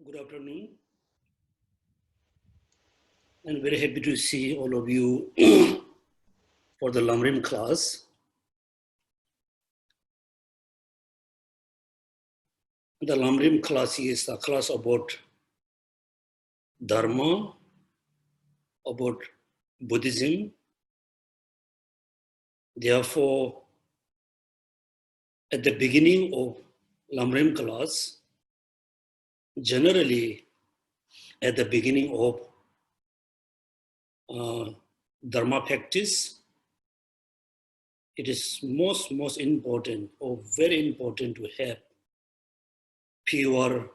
Good afternoon, and very happy to see all of you for the Lamrim class. The Lamrim class is a class about Dharma, about Buddhism. Therefore, at the beginning of Lamrim class, generally at the beginning of Dharma practice, it is most important or very important to have pure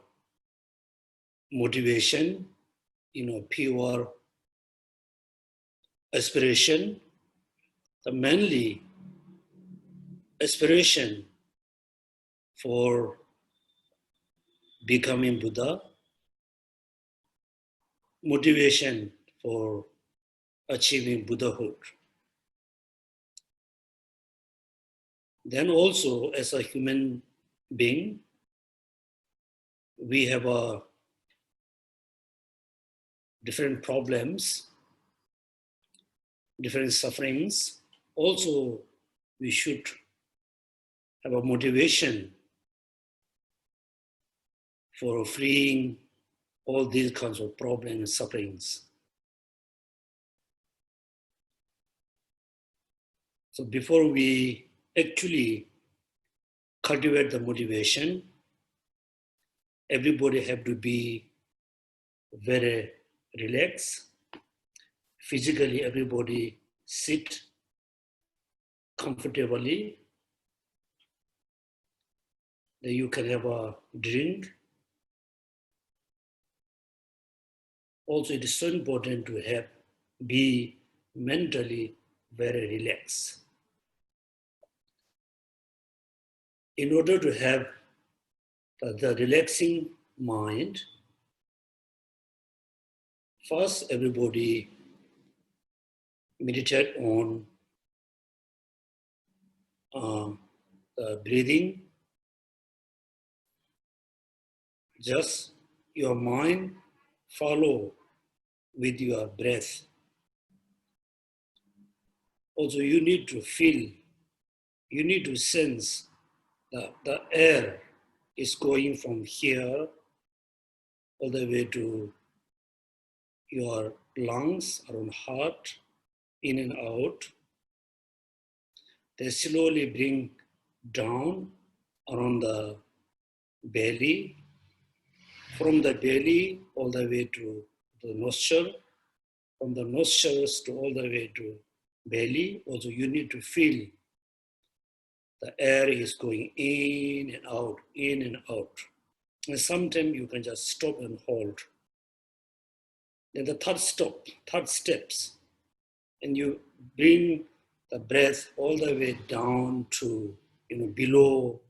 motivation, pure aspiration, the mainly aspiration for becoming Buddha, motivation for achieving Buddhahood. Then also, as a human being, we have different problems, different sufferings. Also, we should have a motivation for freeing all these kinds of problems and sufferings. So before we actually cultivate the motivation, everybody have to be very relaxed. Physically, everybody sit comfortably. Then you can have a drink. Also, it is so important to be mentally very relaxed. In order to have the relaxing mind, first everybody meditate on the breathing. Just your mind follow with your breath. Also, you need to feel, you need to sense that the air is going from here all the way to your lungs, around heart, in and out. They slowly bring down around the belly, from the belly all the way to the nostril, from the nostrils to all the way to belly. Also, you need to feel the air is going in and out, in and out. And sometimes you can just stop and hold. Then the third steps, and you bring the breath all the way down to, below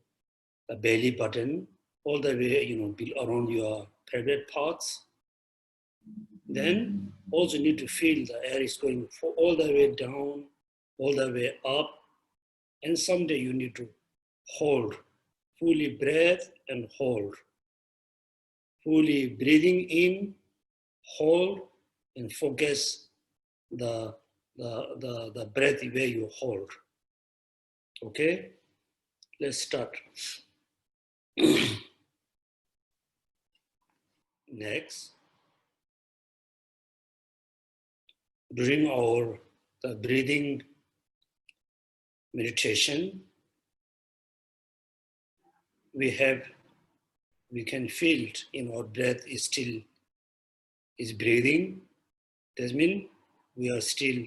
the belly button, all the way, around your private parts. Then also need to feel the air is going all the way down, all the way up. And someday you need to hold, fully breathe and hold. Fully breathing in, hold, and focus the breath where you hold. Okay? Let's start. Next, during the breathing meditation, we can feel our breath is breathing. That means we are still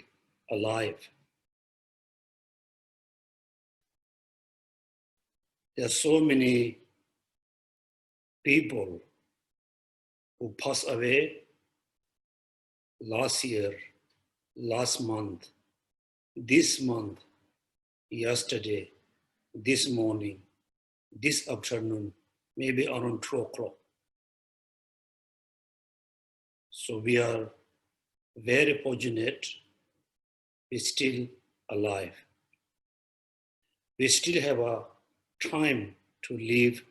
alive. There are so many people who passed away last year, last month, this month, yesterday, this morning, this afternoon, maybe around 2 o'clock. So we are very fortunate, we're still alive. We still have a time to live.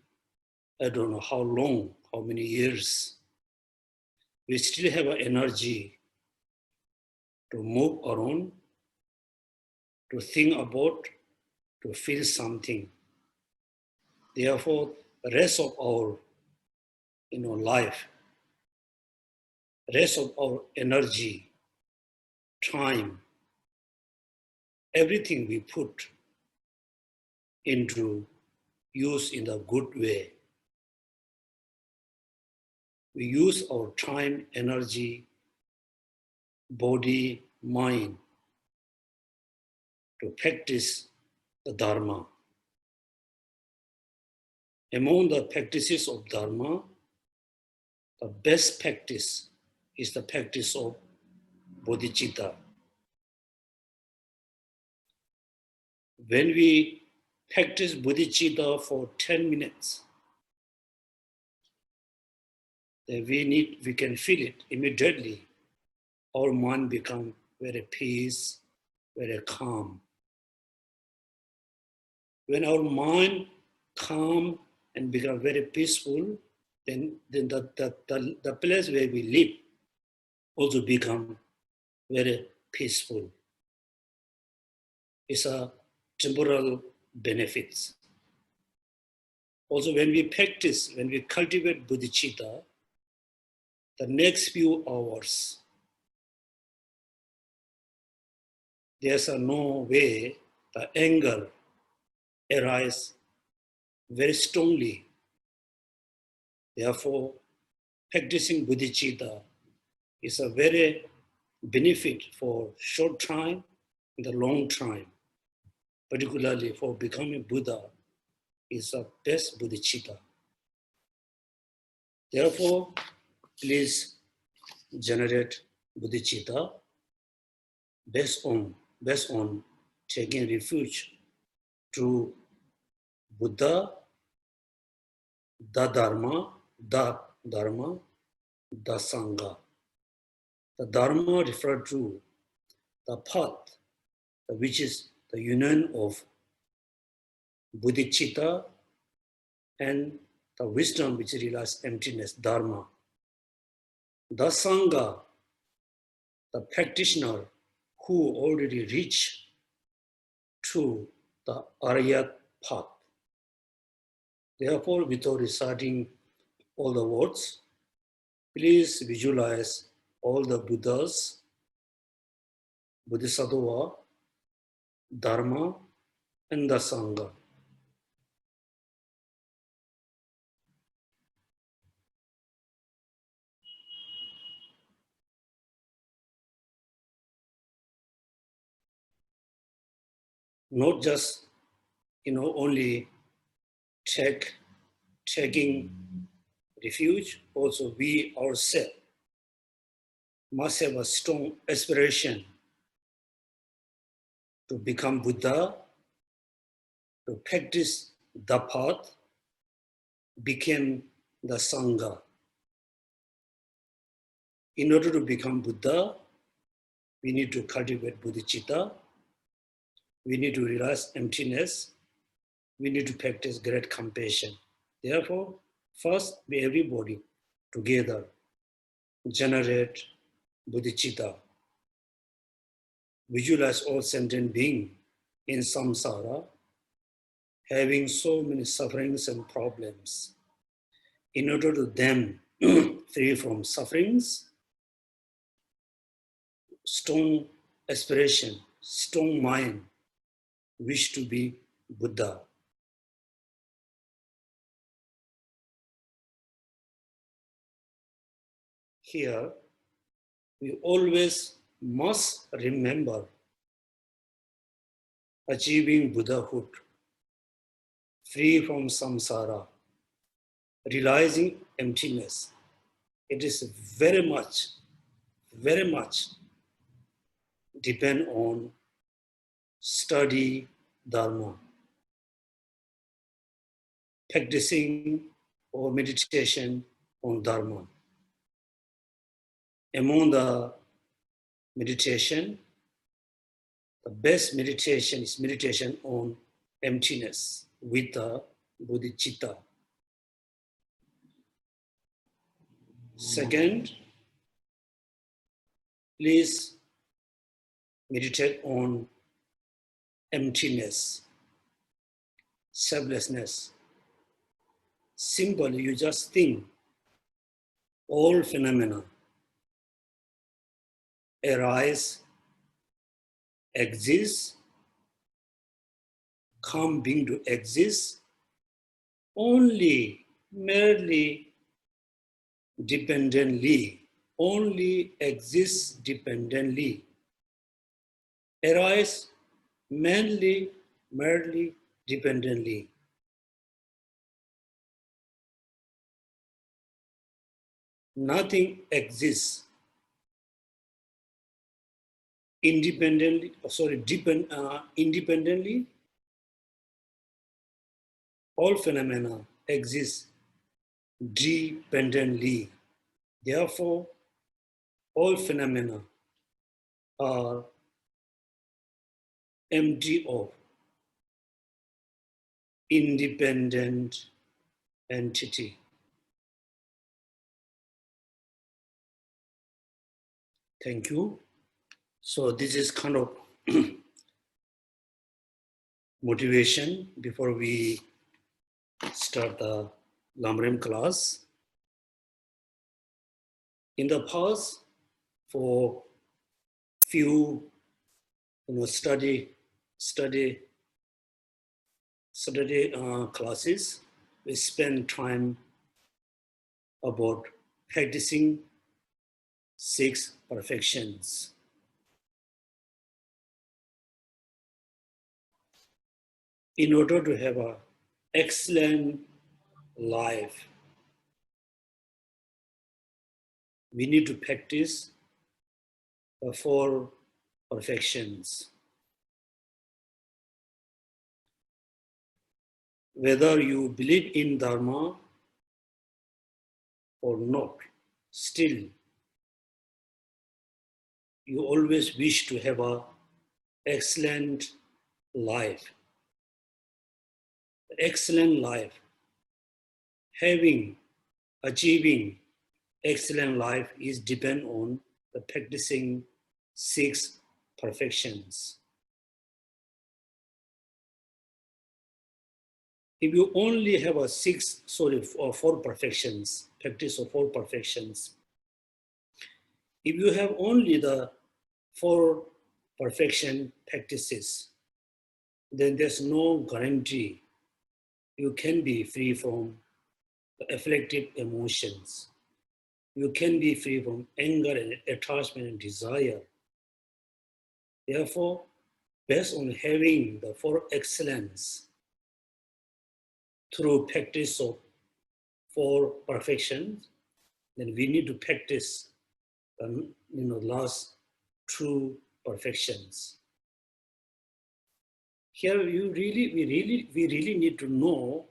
I don't know how long, how many years, we still have energy to move around, to think about, to feel something. Therefore, the rest of our life, rest of our energy, time, everything we put into use in a good way. We use our time, energy, body, mind to practice the Dharma. Among the practices of Dharma, the best practice is the practice of bodhicitta. When we practice bodhicitta for 10 minutes, then we can feel it immediately. Our mind becomes very peace, very calm. When our mind calm and become very peaceful, then the place where we live also become very peaceful. It's a temporal benefits. Also, when we practice, when we cultivate bodhicitta, the next few hours, there's no way the anger arises very strongly. Therefore, practicing bodhicitta is a very benefit for short time and the long time. Particularly for becoming Buddha is the best bodhicitta. Therefore, please generate bodhicitta based on taking refuge to Buddha, the Dharma, the Sangha. The Dharma refers to the path, which is the union of bodhicitta and the wisdom which realizes emptiness, Dharma. The Sangha, the practitioner who already reached to the Arya path. Therefore, without reciting all the words, please visualize all the Buddhas, bodhisattva, Dharma, and the Sangha. Not just, only taking refuge, also we ourselves must have a strong aspiration to become Buddha, to practice the path, become the Sangha. In order to become Buddha, we need to cultivate bodhicitta, we need to realize emptiness, we need to practice great compassion. Therefore, first, we everybody together generate bodhicitta. Visualize all sentient beings in samsara having so many sufferings and problems. In order to them free from sufferings, strong aspiration, strong mind, wish to be Buddha. Here, we always must remember achieving Buddhahood, free from samsara, realizing emptiness. It is very much depend on study Dharma, practicing or meditation on Dharma. Among the meditation, the best meditation is meditation on emptiness with the bodhicitta. Second, please meditate on emptiness, selflessness. Simply, you just think all phenomena arise, exist, come being to exist, only, merely, dependently, only exists dependently, arise merely, dependently. Nothing exists independently. Independently. All phenomena exist dependently. Therefore, all phenomena are empty of independent entity. Thank you. So this is kind of motivation before we start the Lamrim class. In the past, for few study classes, we spend time about practicing 6 perfections. In order to have an excellent life, we need to practice the 4 perfections. Whether you believe in Dharma or not, still, you always wish to have an excellent life. Excellent life, achieving excellent life is depend on the practicing 6 perfections. If you only have a 4 perfections, practice of 4 perfections, if you have only the 4 perfection practices, then there's no guarantee you can be free from the afflictive emotions. You can be free from anger and attachment and desire. Therefore, based on having the 4 excellence through practice of 4 perfections, then we need to practice the last 2 perfections. Here, we really need to know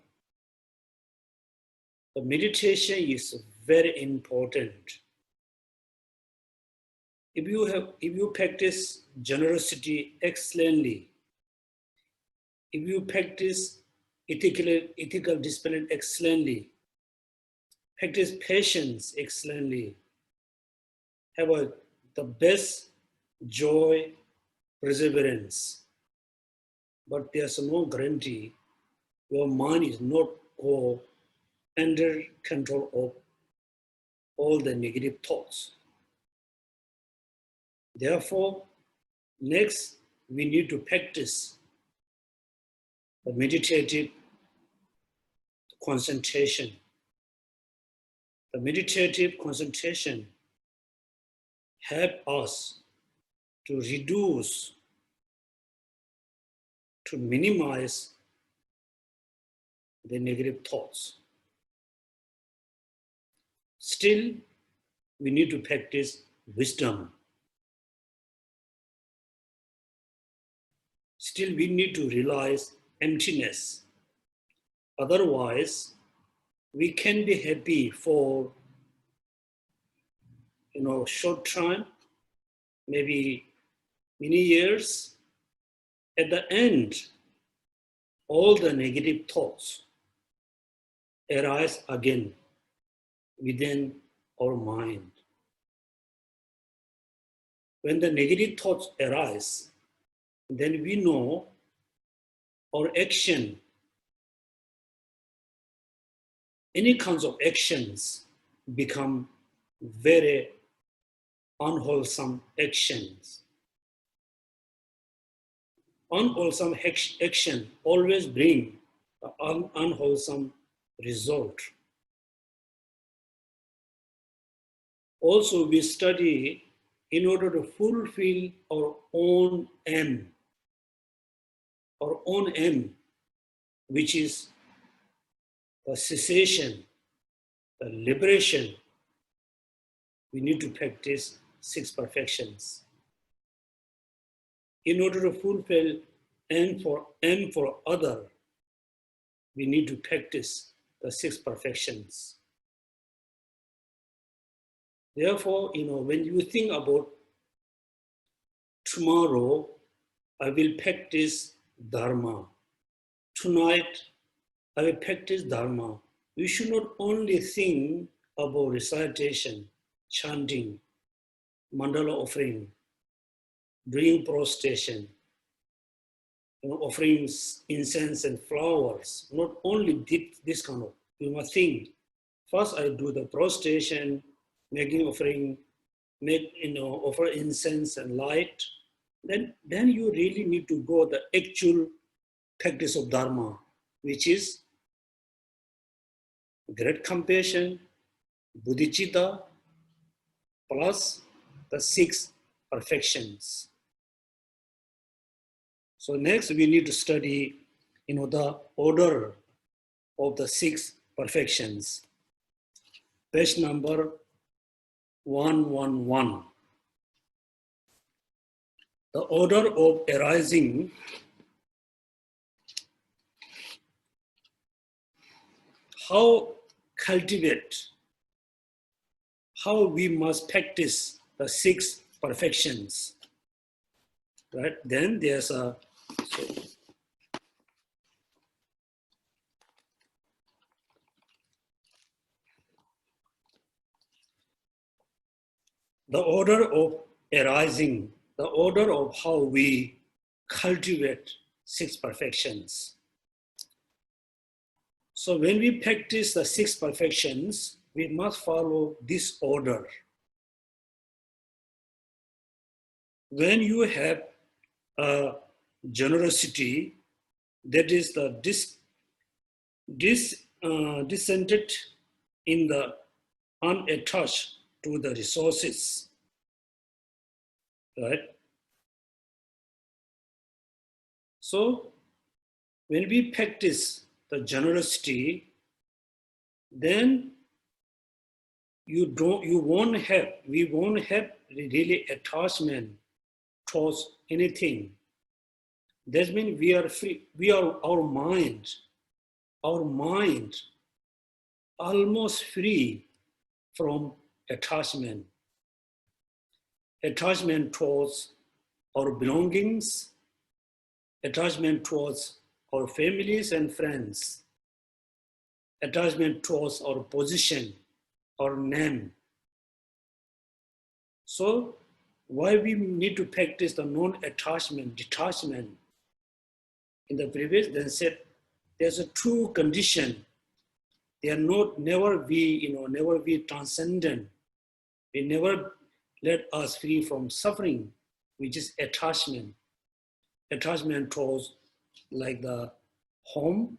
the meditation is very important. If you practice generosity excellently, if you practice ethical discipline excellently, practice patience excellently, have the best joy, perseverance, but there's no guarantee your mind is not go under control of all the negative thoughts. Therefore, next we need to practice the meditative concentration. The meditative concentration helps us to reduce, to minimize the negative thoughts. Still, we need to practice wisdom. Still, we need to realize emptiness. Otherwise, we can be happy for short time, maybe many years. At the end, all the negative thoughts arise again within our mind. When the negative thoughts arise, then we know our action, any kinds of actions become very unwholesome actions. Unwholesome action always bring an unwholesome result. Also, we study in order to fulfill our own aim, which is the cessation, the liberation. We need to practice 6 perfections. In order to fulfill aim for other, we need to practice the 6 perfections. Therefore, when you think about tomorrow, I will practice Dharma. Tonight, I will practice Dharma. You should not only think about recitation, chanting, mandala offering, doing prostration, offering incense and flowers. Not only this kind of, you must think. First, I do the prostration, making offering, offer incense and light. Then you really need to go the actual practice of Dharma, which is great compassion, bodhicitta, plus the 6 perfections. So next we need to study, the order of the 6 perfections. Page number 111. The order of arising how we must practice the 6 perfections, right? Then there's the order of arising, the order of how we cultivate 6 perfections. So when we practice the 6 perfections, we must follow this order. When you have a generosity, that is the dissented in the unattached to the resources, right? So when we practice the generosity, then we won't have really attachment towards anything. That means we are free. Our mind almost free from attachment towards our belongings, attachment towards our families and friends, attachment towards our position, our name. So why we need to practice the non-attachment, detachment? In the previous, then said there's a true condition. They are never be transcendent. They never let us free from suffering, which is attachment. Attachment towards like the home,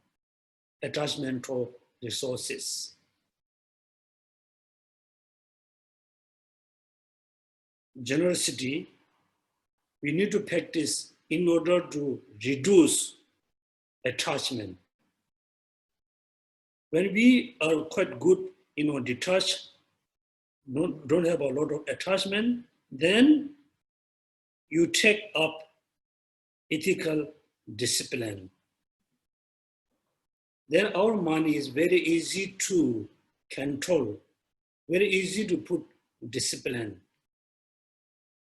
attachment to resources. Generosity, we need to practice in order to reduce attachment. When we are quite good, detached, don't have a lot of attachment, then you take up ethical discipline. Then our money is very easy to control, very easy to put discipline.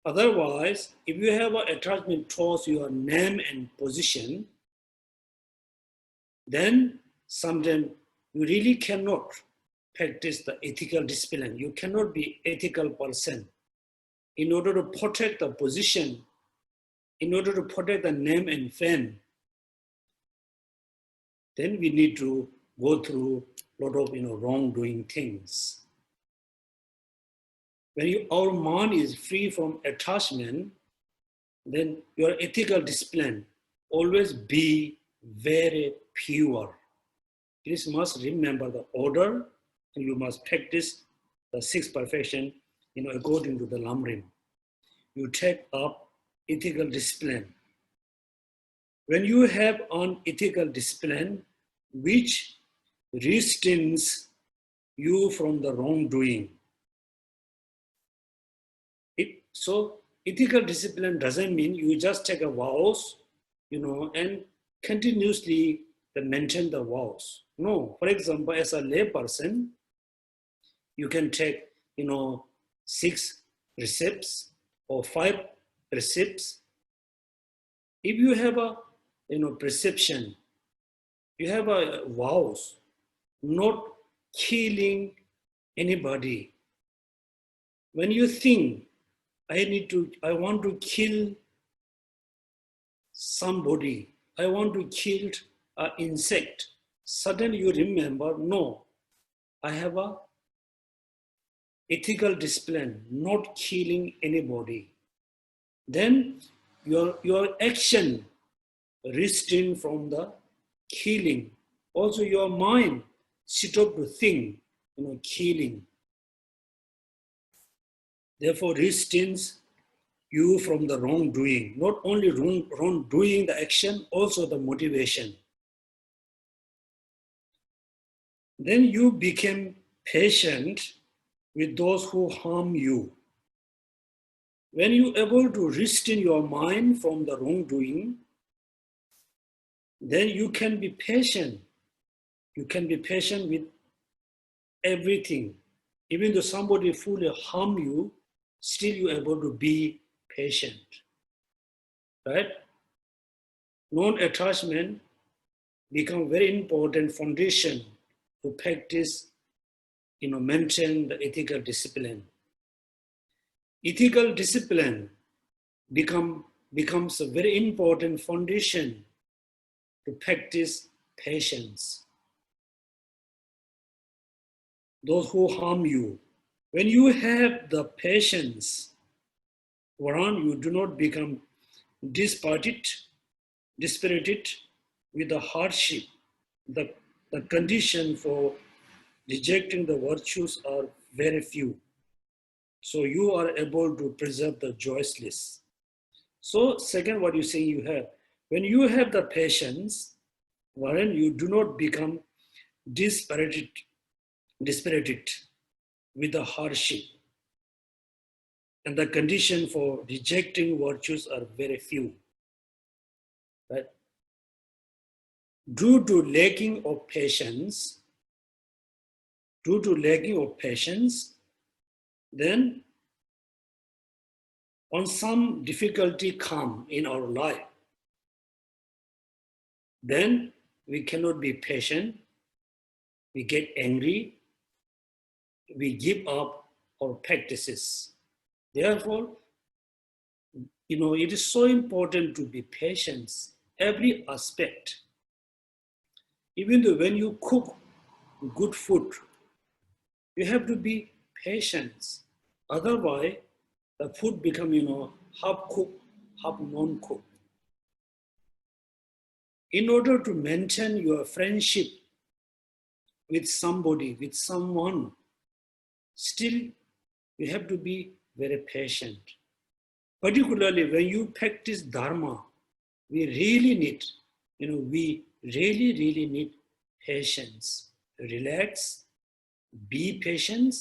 Otherwise, if you have an attachment towards your name and position, then sometimes you really cannot practice the ethical discipline. You cannot be ethical person. In order to protect the position, in order to protect the name and fame, then we need to go through a lot of wrongdoing things. When our mind is free from attachment, then your ethical discipline always be very pure. You must remember the order, and you must practice the sixth perfection, according to the Lamrim. You take up ethical discipline. When you have an ethical discipline which restrains you from the wrongdoing, so ethical discipline doesn't mean you just take a vows, and continuously maintain the vows. No, for example, as a lay person, you can take, 6 precepts or 5 precepts. If you have a, perception, you have a vows, not killing anybody. When you think, I want to kill somebody, I want to kill an insect, suddenly you remember, no, I have a ethical discipline, not killing anybody. Then your action restrain from the killing. Also your mind stop to think, killing. Therefore restrains you from the wrongdoing. Not only wrongdoing the action, also the motivation. Then you become patient with those who harm you. When you are able to restrain your mind from the wrongdoing, then you can be patient. You can be patient with everything. Even though somebody fully harm you, still you are able to be patient. Right? Non-attachment become very important foundation to practice, maintain the ethical discipline. Ethical discipline becomes a very important foundation to practice patience. Those who harm you, when you have the patience, you do not become dispirited with the hardship. The condition for rejecting the virtues are very few. So you are able to preserve the joylessness. So second, what you say you have, when you have the patience, wherein you do not become dispirited with the hardship, and the condition for rejecting virtues are very few. Right? Due to lacking of patience, then when some difficulty come in our life, then we cannot be patient, we get angry, we give up our practices. Therefore, it is so important to be patient, every aspect. Even though when you cook good food, you have to be patient. Otherwise, the food become, half cooked, half non-cooked. In order to maintain your friendship with somebody, with someone, still you have to be very patient. Particularly when you practice Dharma, we really need, we really need patience. Relax, be patient,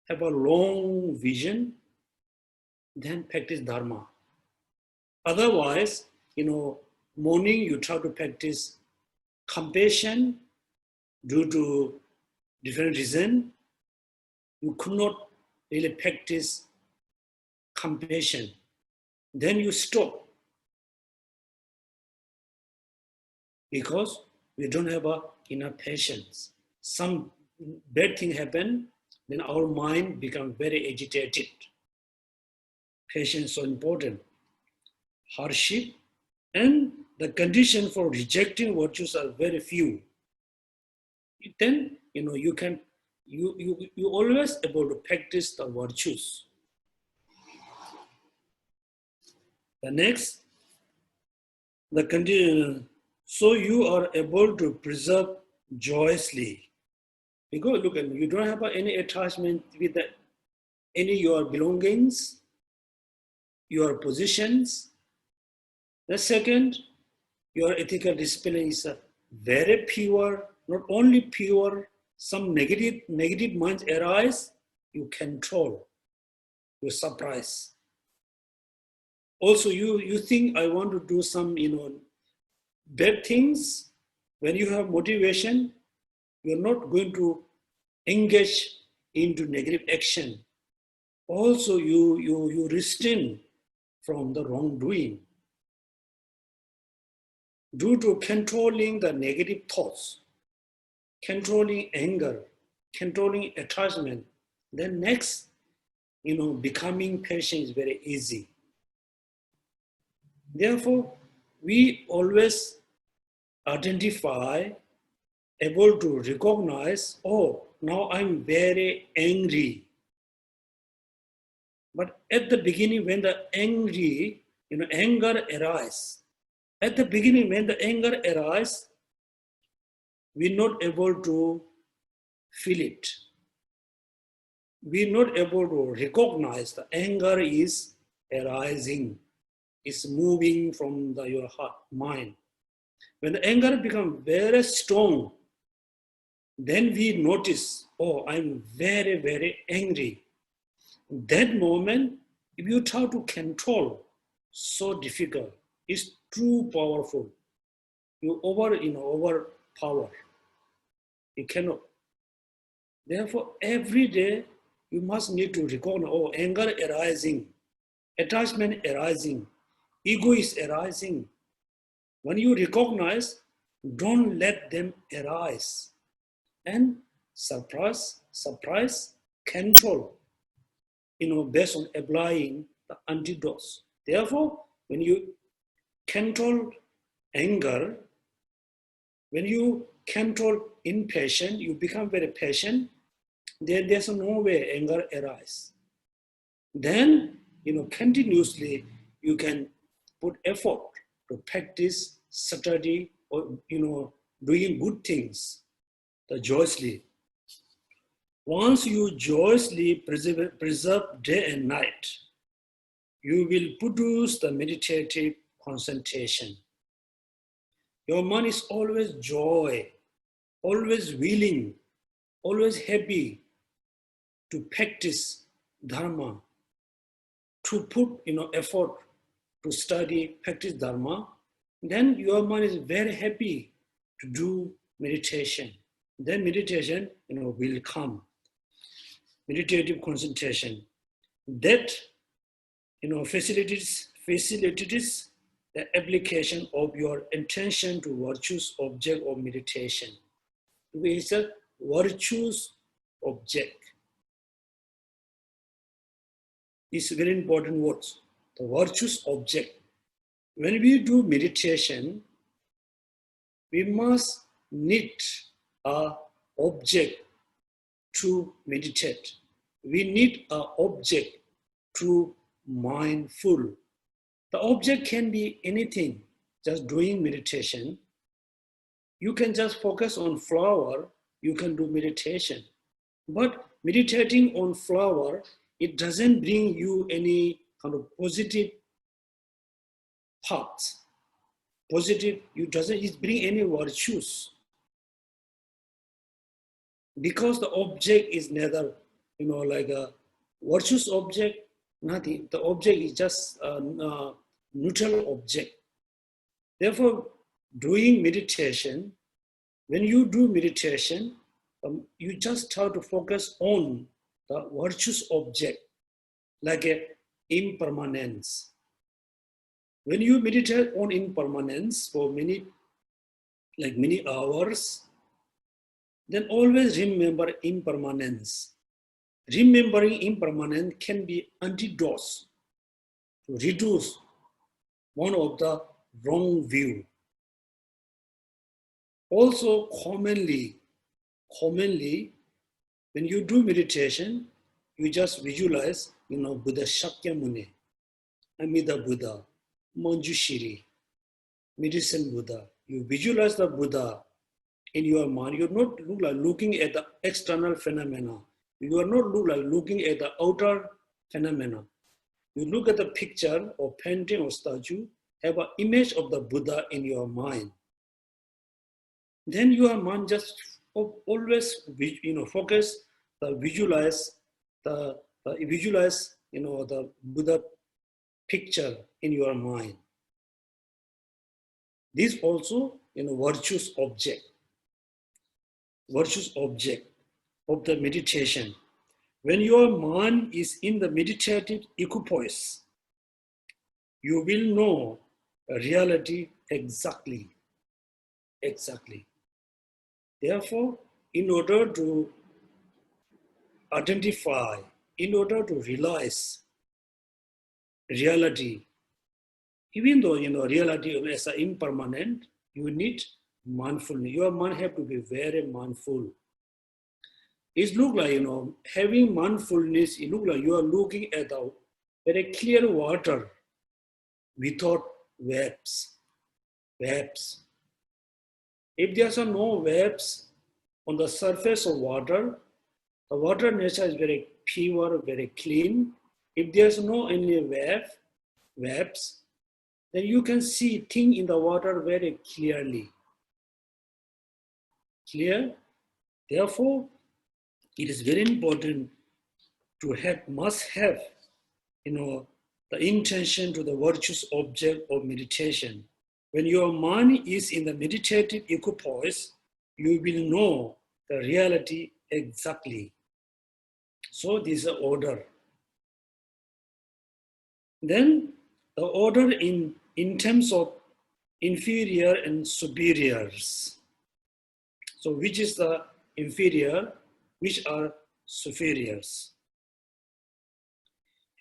have a long vision, then practice Dharma. Otherwise, morning you try to practice compassion due to different reason, you could not really practice compassion. Then you stop because we don't have enough patience. Some bad thing happen, then our mind becomes very agitated. Patience is so important. Hardship and the condition for rejecting virtues are very few. Then you always able to practice the virtues. The next, the condition, so you are able to preserve joyously. Because look at me, you don't have any attachment with any your belongings, your positions. The second, your ethical discipline is very pure, not only pure, some negative minds arise, you control, you suppress. Also, you think I want to do some bad things. When you have motivation, you're not going to engage into negative action. Also, you restrain from the wrongdoing. Due to controlling the negative thoughts, controlling anger, controlling attachment, then next, becoming patient is very easy. Therefore, we always identify, able to recognize, oh, now I'm very angry. But at the beginning, when the anger arises, at the beginning, when the anger arises, we're not able to feel it. We're not able to recognize the anger is arising, is moving from your heart, mind. When the anger becomes very strong, then we notice, oh, I'm very, very angry. That moment, if you try to control, so difficult. It's too powerful. You overpower. You cannot. Therefore, every day you must need to recognize, oh, anger arising, attachment arising, ego is arising. When you recognize, don't let them arise. And suppress, control, based on applying the antidotes. Therefore, when you control anger, when you control impatience, you become very patient, then there's no way anger arises. Then, continuously you can put effort to practice, study, or, doing good things, joyously. Once you joyously preserve day and night, you will produce the meditative concentration. Your mind is always joy, always willing, always happy to practice dharma, to put effort to study, practice dharma. Then your mind is very happy to do meditation. Then meditation will come. Meditative concentration. That facilitates the application of your intention to virtuous object of meditation. It's a virtuous object. It's very important words. The virtuous object. When we do meditation, we must need an object to meditate. We need an object to mindful. The object can be anything, just doing meditation. You can just focus on flower, you can do meditation. But meditating on flower, it doesn't bring you any kind of positive path. It bring any virtues. Because the object is neither, like a virtuous object, nothing. The object is just a neutral object. Therefore, doing meditation, when you do meditation, you just have to focus on the virtuous object, like a impermanence. When you meditate on impermanence for many hours, then always remember impermanence. Remembering impermanence can be antidote to reduce one of the wrong view. Also, commonly, when you do meditation, you just visualize, Buddha Shakyamuni, Amida Buddha, Manjushri, Medicine Buddha. You visualize the Buddha in your mind. You're not looking at the external phenomena. You are not looking at the outer phenomena. You look at the picture or painting or statue, have an image of the Buddha in your mind. Then your mind just always, focus, visualize the Buddha picture in your mind. This also, virtuous object of the meditation. When your mind is in the meditative equipoise, you will know reality exactly. Therefore, in order to identify, in order to realize reality, even though reality is impermanent, you need mindfulness. Your mind have to be very mindful. It looks like, having mindfulness, it looks like you are looking at a very clear water without waves. If there's no waves on the surface of water, the water nature is very pure, very clean. If there's no any waves, then you can see things in the water very clearly. Clear? Therefore, it is very important to must have, the intention to the virtuous object of meditation. When your mind is in the meditative equipoise, you will know the reality exactly. So this is the order. Then the order in terms of inferior and superiors. So which is the inferior, which are superiors?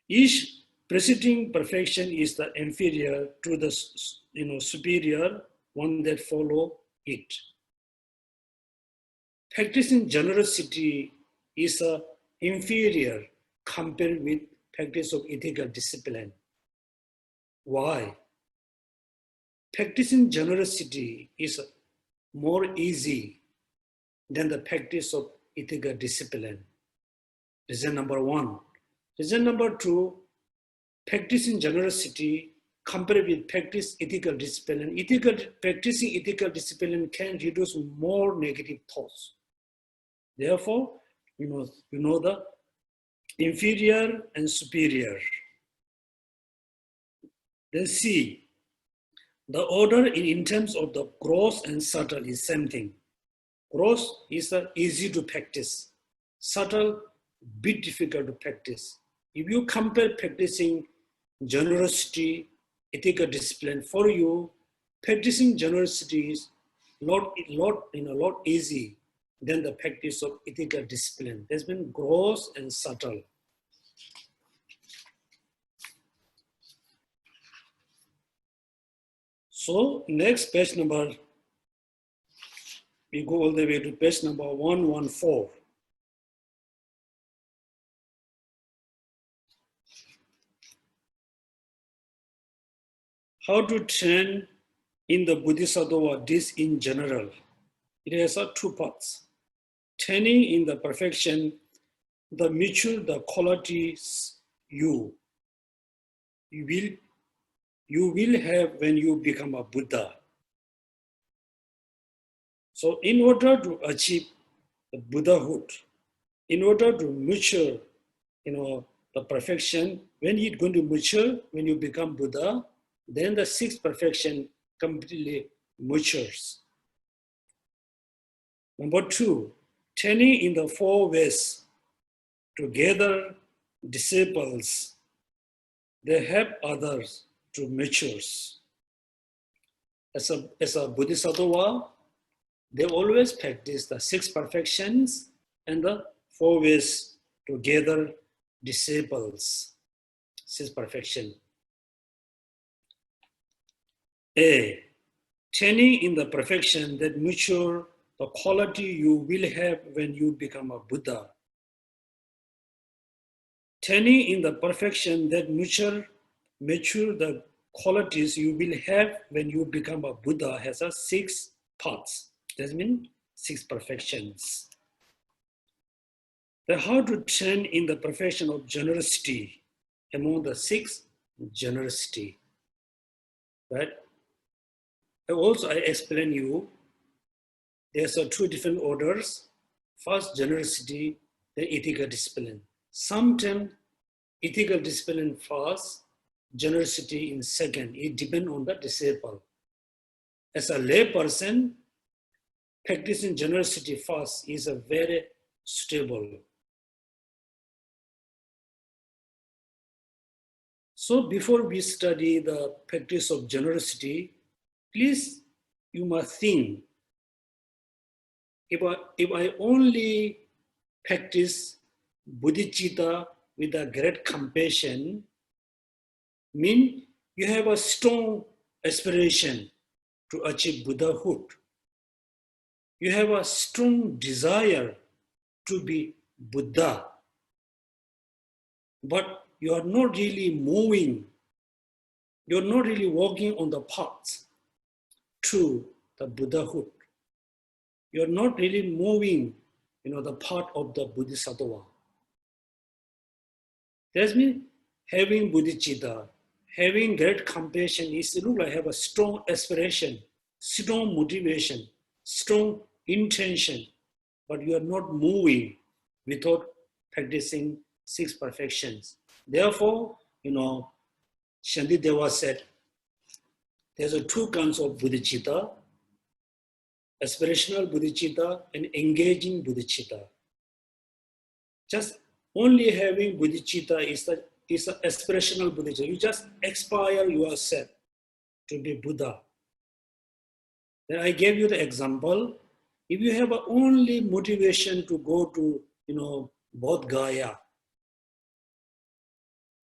Each preceding perfection is the inferior to the superior one that follow it. Practicing generosity is inferior compared with practice of ethical discipline. Why? Practicing generosity is more easy than the practice of ethical discipline. Reason number one. Reason number two, practicing generosity compared with practice ethical discipline. Practicing ethical discipline can reduce more negative thoughts. Therefore, the inferior and superior. Then C, the order in terms of the gross and subtle is same thing. Gross is easy to practice. Subtle, bit difficult to practice. If you compare practicing generosity, ethical discipline, for you, practicing generosity is a lot easy than the practice of ethical discipline. There's been gross and subtle. So next page number, we go all the way to page number 114. How to train in the bodhisattva, this in general. It has two parts. Training in the perfection, the mutual, the qualities you will have when you become a Buddha. So in order to achieve the Buddhahood, in order to mature, the perfection, when it's going to mature, when you become Buddha, then the sixth perfection completely matures. Number two, training in the four ways to gather disciples. They help others to mature. As a bodhisattva, they always practice the 6 perfections and the 4 ways to gather disciples. 6 perfection. A. Training in the perfection that mature the quality you will have when you become a Buddha. Training in the perfection that mature the qualities you will have when you become a Buddha has 6 parts. That means 6 perfections. Then how to train in the perfection of generosity among the 6 generosity, right? I explain you, there's 2 different orders. First, generosity, then ethical discipline. Sometimes ethical discipline first, generosity in second. It depends on the disciple. As a lay person, practicing generosity first is a very stable. So before we study the practice of generosity, please, you must think, if I only practice bodhicitta with a great compassion, mean you have a strong aspiration to achieve Buddhahood. You have a strong desire to be Buddha, but you are not really moving, you're not really walking on the path to the Buddhahood. You're not really moving, the path of the bodhisattva. That means having bodhicitta, having great compassion is look like have a strong aspiration, strong motivation, strong intention, but you are not moving without practicing 6 perfections. Therefore, Shantideva said, there's 2 kinds of bodhicitta, aspirational bodhicitta and engaging bodhicitta. Just only having bodhicitta is an aspirational bodhicitta. You just aspire yourself to be Buddha. Then I gave you the example. If you have only motivation to go to, Bodh Gaya,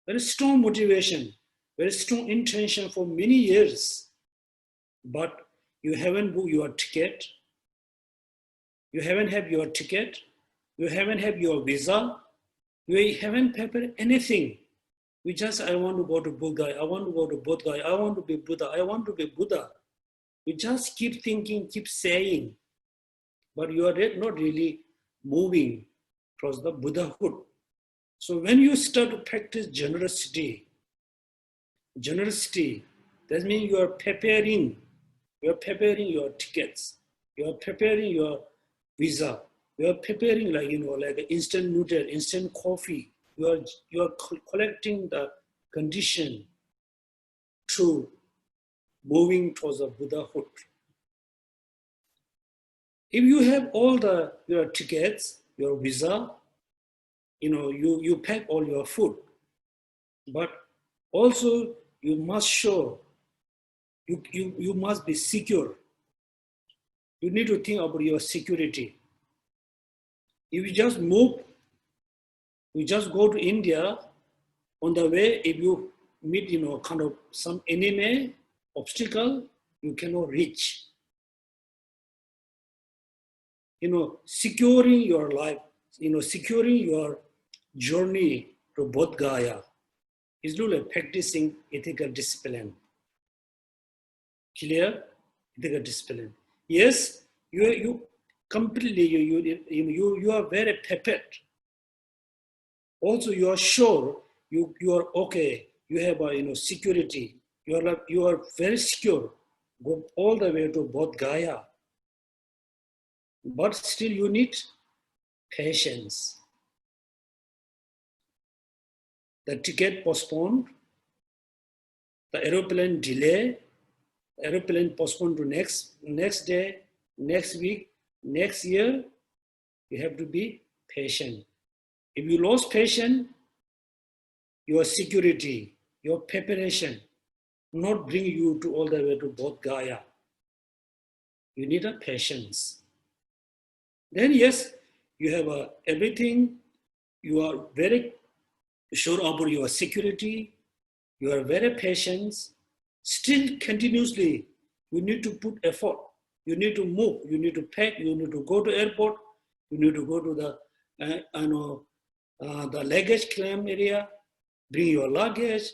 very strong motivation, very strong intention for many years, but you haven't booked your ticket, you haven't had your ticket, you haven't had your visa, you haven't prepared anything. You just, I want to go to Bodh Gaya, I want to go to Bodh Gaya, I want to be Buddha, I want to be Buddha. You just keep thinking, keep saying, but you are not really moving towards the Buddhahood. So when you start to practice generosity, that means you are preparing your tickets, you are preparing your visa, you are preparing like instant noodle, instant coffee, you are collecting the condition to moving towards the Buddhahood. If you have all your tickets, your visa, you pack all your food, but also you must show, you must be secure. You need to think about your security. If you just move, you just go to India, on the way, if you meet, kind of some enemy, obstacle, you cannot reach. Securing your life, securing your journey to Bodh Gaya is really practicing ethical discipline. Clear? Ethical discipline. Yes, you completely, you are very prepared. Also, you are sure, you are okay, you have security, you are very secure, go all the way to Bodh Gaya. But still you need patience. The ticket postponed, the aeroplane delay, the aeroplane postponed to next day, next week, next year. You have to be patient. If you lose patience, your security, your preparation not bring you to all the way to Bodh Gaya. You need a patience. Then yes, you have everything. You are very sure about your security. You are very patient. Still continuously, you need to put effort. You need to move. You need to pack. You need to go to airport. You need to go to the luggage claim area. Bring your luggage.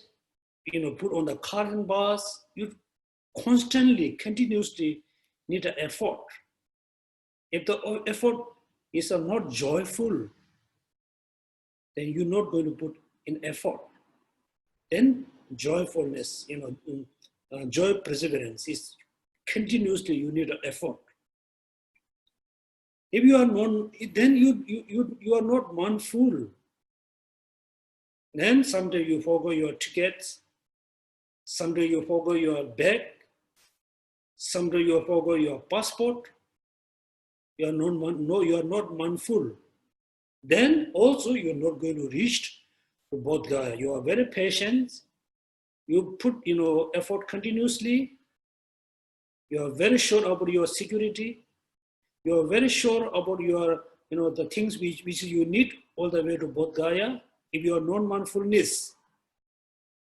Put on the car and bus. You constantly, continuously need an effort. If the effort is not joyful, then you're not going to put in effort. Then joyfulness, joy perseverance is continuously you need an effort. If you are not, then you are not mindful. Then someday you forget your tickets, someday you forget your bag, someday you forget your passport. You are not mindful. Then also you are not going to reach to Bodh Gaya. You are very patient. You put effort continuously. You are very sure about your security. You are very sure about your the things which you need all the way to Bodh Gaya. If you are non-mindfulness,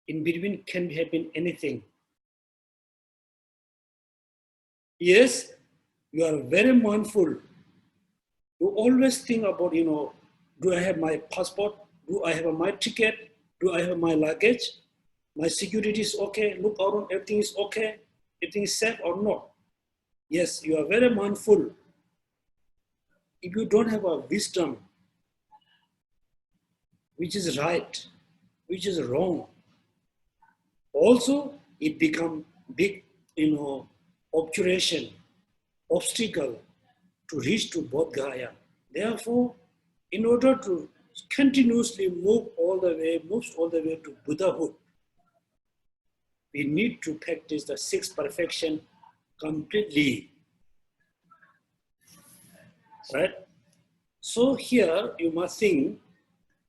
in between can happen anything. Yes, you are very mindful. You always think about, do I have my passport? Do I have my ticket? Do I have my luggage? My security is okay. Look around, everything is okay. Everything is safe or not? Yes, you are very mindful. If you don't have a wisdom, which is right, which is wrong, also it becomes big, obstacle to reach to Bodh Gaya. Therefore, in order to continuously move all the way to Buddhahood, we need to practice the sixth perfection completely. Right? So here you must think,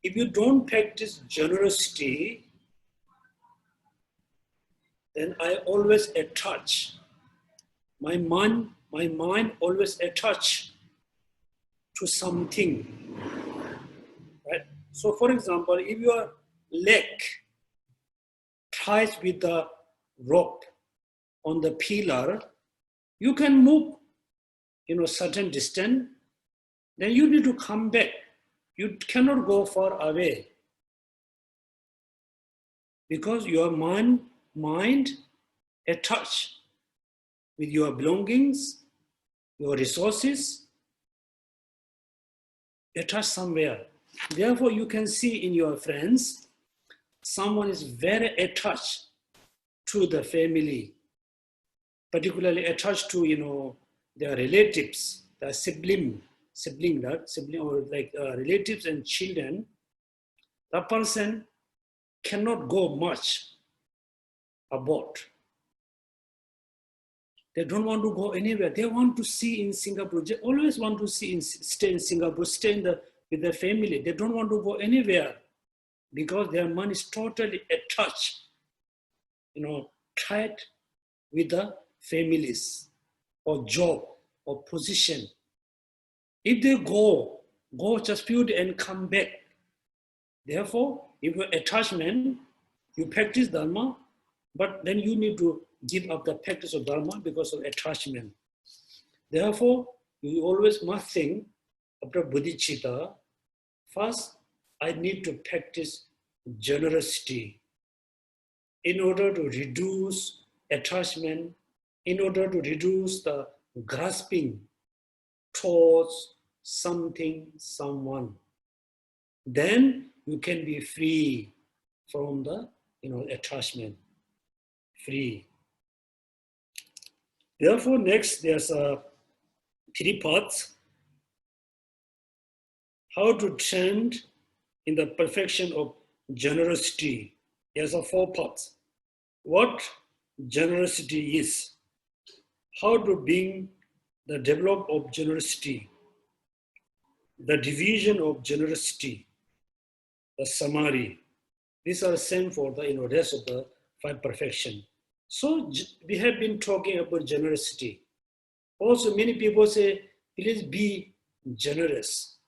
if you don't practice generosity, then I always attach. My mind always attached to something. Right? So for example, if your leg ties with the rope on the pillar, you can move certain distance, then you need to come back. You cannot go far away because your mind attached with your belongings, your resources, attached somewhere. Therefore, you can see in your friends, someone is very attached to the family, particularly attached to their relatives, the sibling or relatives and children. The person cannot go much abroad. They don't want to go anywhere. They want to see in Singapore. They always want to stay in Singapore, stay with their family. They don't want to go anywhere because their mind is totally attached, tied with the families or job or position. If they go just few days and come back. Therefore, if your attachment, you practice Dharma, but then you need to give up the practice of Dharma because of attachment. Therefore, you always must think after bodhicitta, first, I need to practice generosity in order to reduce attachment, in order to reduce the grasping towards something, someone. Then you can be free from the attachment. Free. Therefore, next there's three parts. How to trend in the perfection of generosity. There's four parts. What generosity is. How to bring the development of generosity. The division of generosity. The summary. These are the same for the rest of the five perfection. So we have been talking about generosity. Also, many people say, please be generous.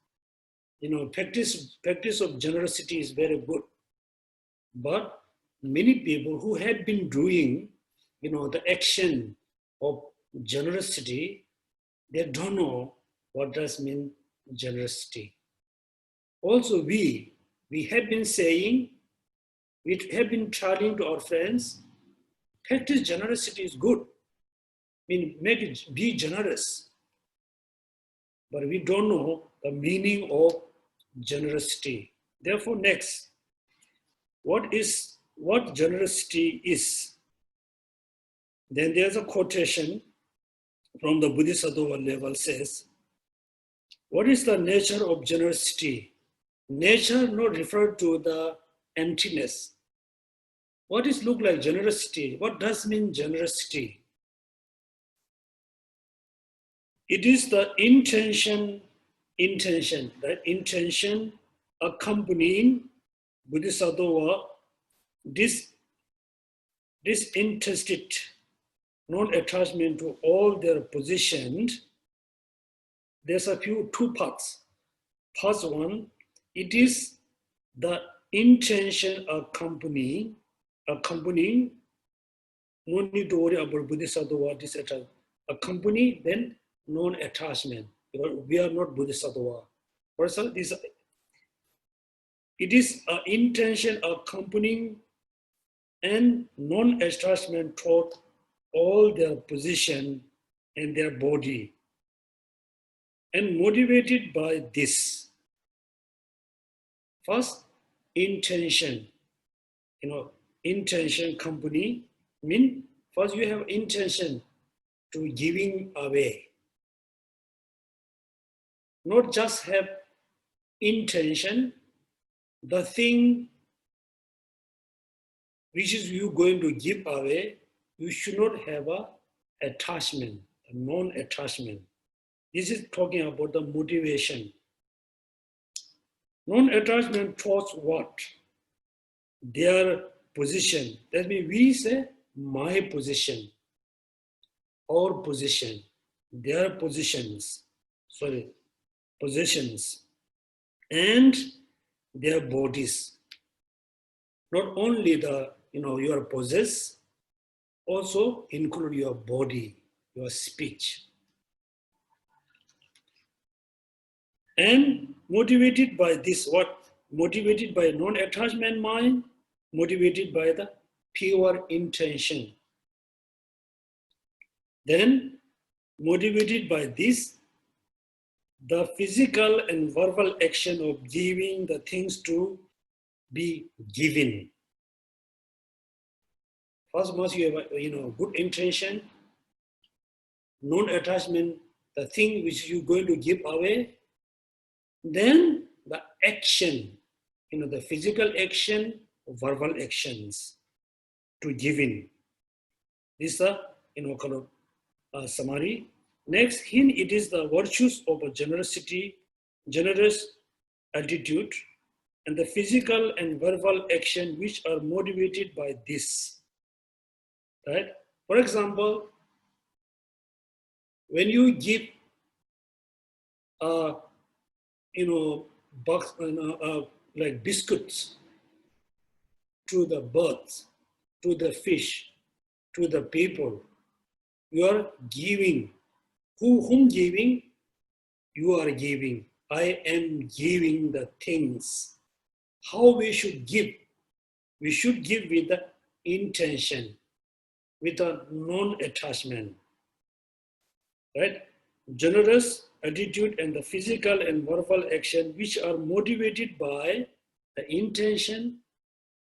Practice of generosity is very good. But many people who had been doing, the action of generosity, they don't know what does mean generosity. Also, we have been saying, we have been telling to our friends, practice generosity is good. Be generous. But we don't know the meaning of generosity. Therefore, next, what generosity is? Then there's a quotation from the bodhisattva level says, what is the nature of generosity? Nature not referred to the emptiness. What is look like generosity? What does mean generosity? It is the intention accompanying bodhisattva, disinterested, non-attachment to all their positions. There's two parts. Part one, it is the intention accompanying, no need to worry about bodhisattva, disattachment. Accompany, then non-attachment. We are not bodhisattva. It is an intention accompanying and non-attachment toward all their position and their body, and motivated by this. First, intention. Intention company mean first you have intention to giving away. Not just have intention, the thing which is you going to give away, you should not have a attachment, a non-attachment. This is talking about the motivation. Non-attachment towards what? Their position. That means we say my position, our position, their positions, possessions, and their bodies. Not only your possess, also include your body, your speech. And motivated by this, what? Motivated by non-attachment mind, motivated by the pure intention. Then, motivated by this, the physical and verbal action of giving the things to be given. First must you have good intention, non-attachment, the thing which you're going to give away. Then the action, the physical action, verbal actions to giving. This is the kind of summary. Next, it is the virtues of a generosity, generous attitude, and the physical and verbal action which are motivated by this. Right? For example, when you give like biscuits to the birds, to the fish, to the people, you are giving. Whom giving? You are giving. I am giving the things. How we should give? We should give with the intention, with a non-attachment. Right? Generous attitude and the physical and verbal action which are motivated by the intention,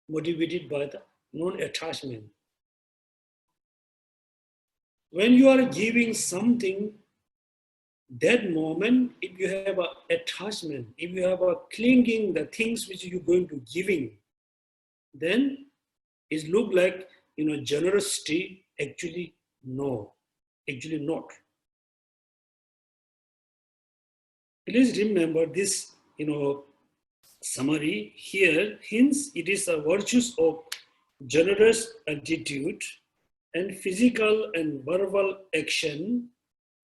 motivated by the non-attachment. When you are giving something, that moment, if you have an attachment, if you have a clinging, the things which you're going to giving, then it look like, generosity, actually no, actually not. Please remember this, summary here. Hence, it is the virtues of generous attitude and physical and verbal action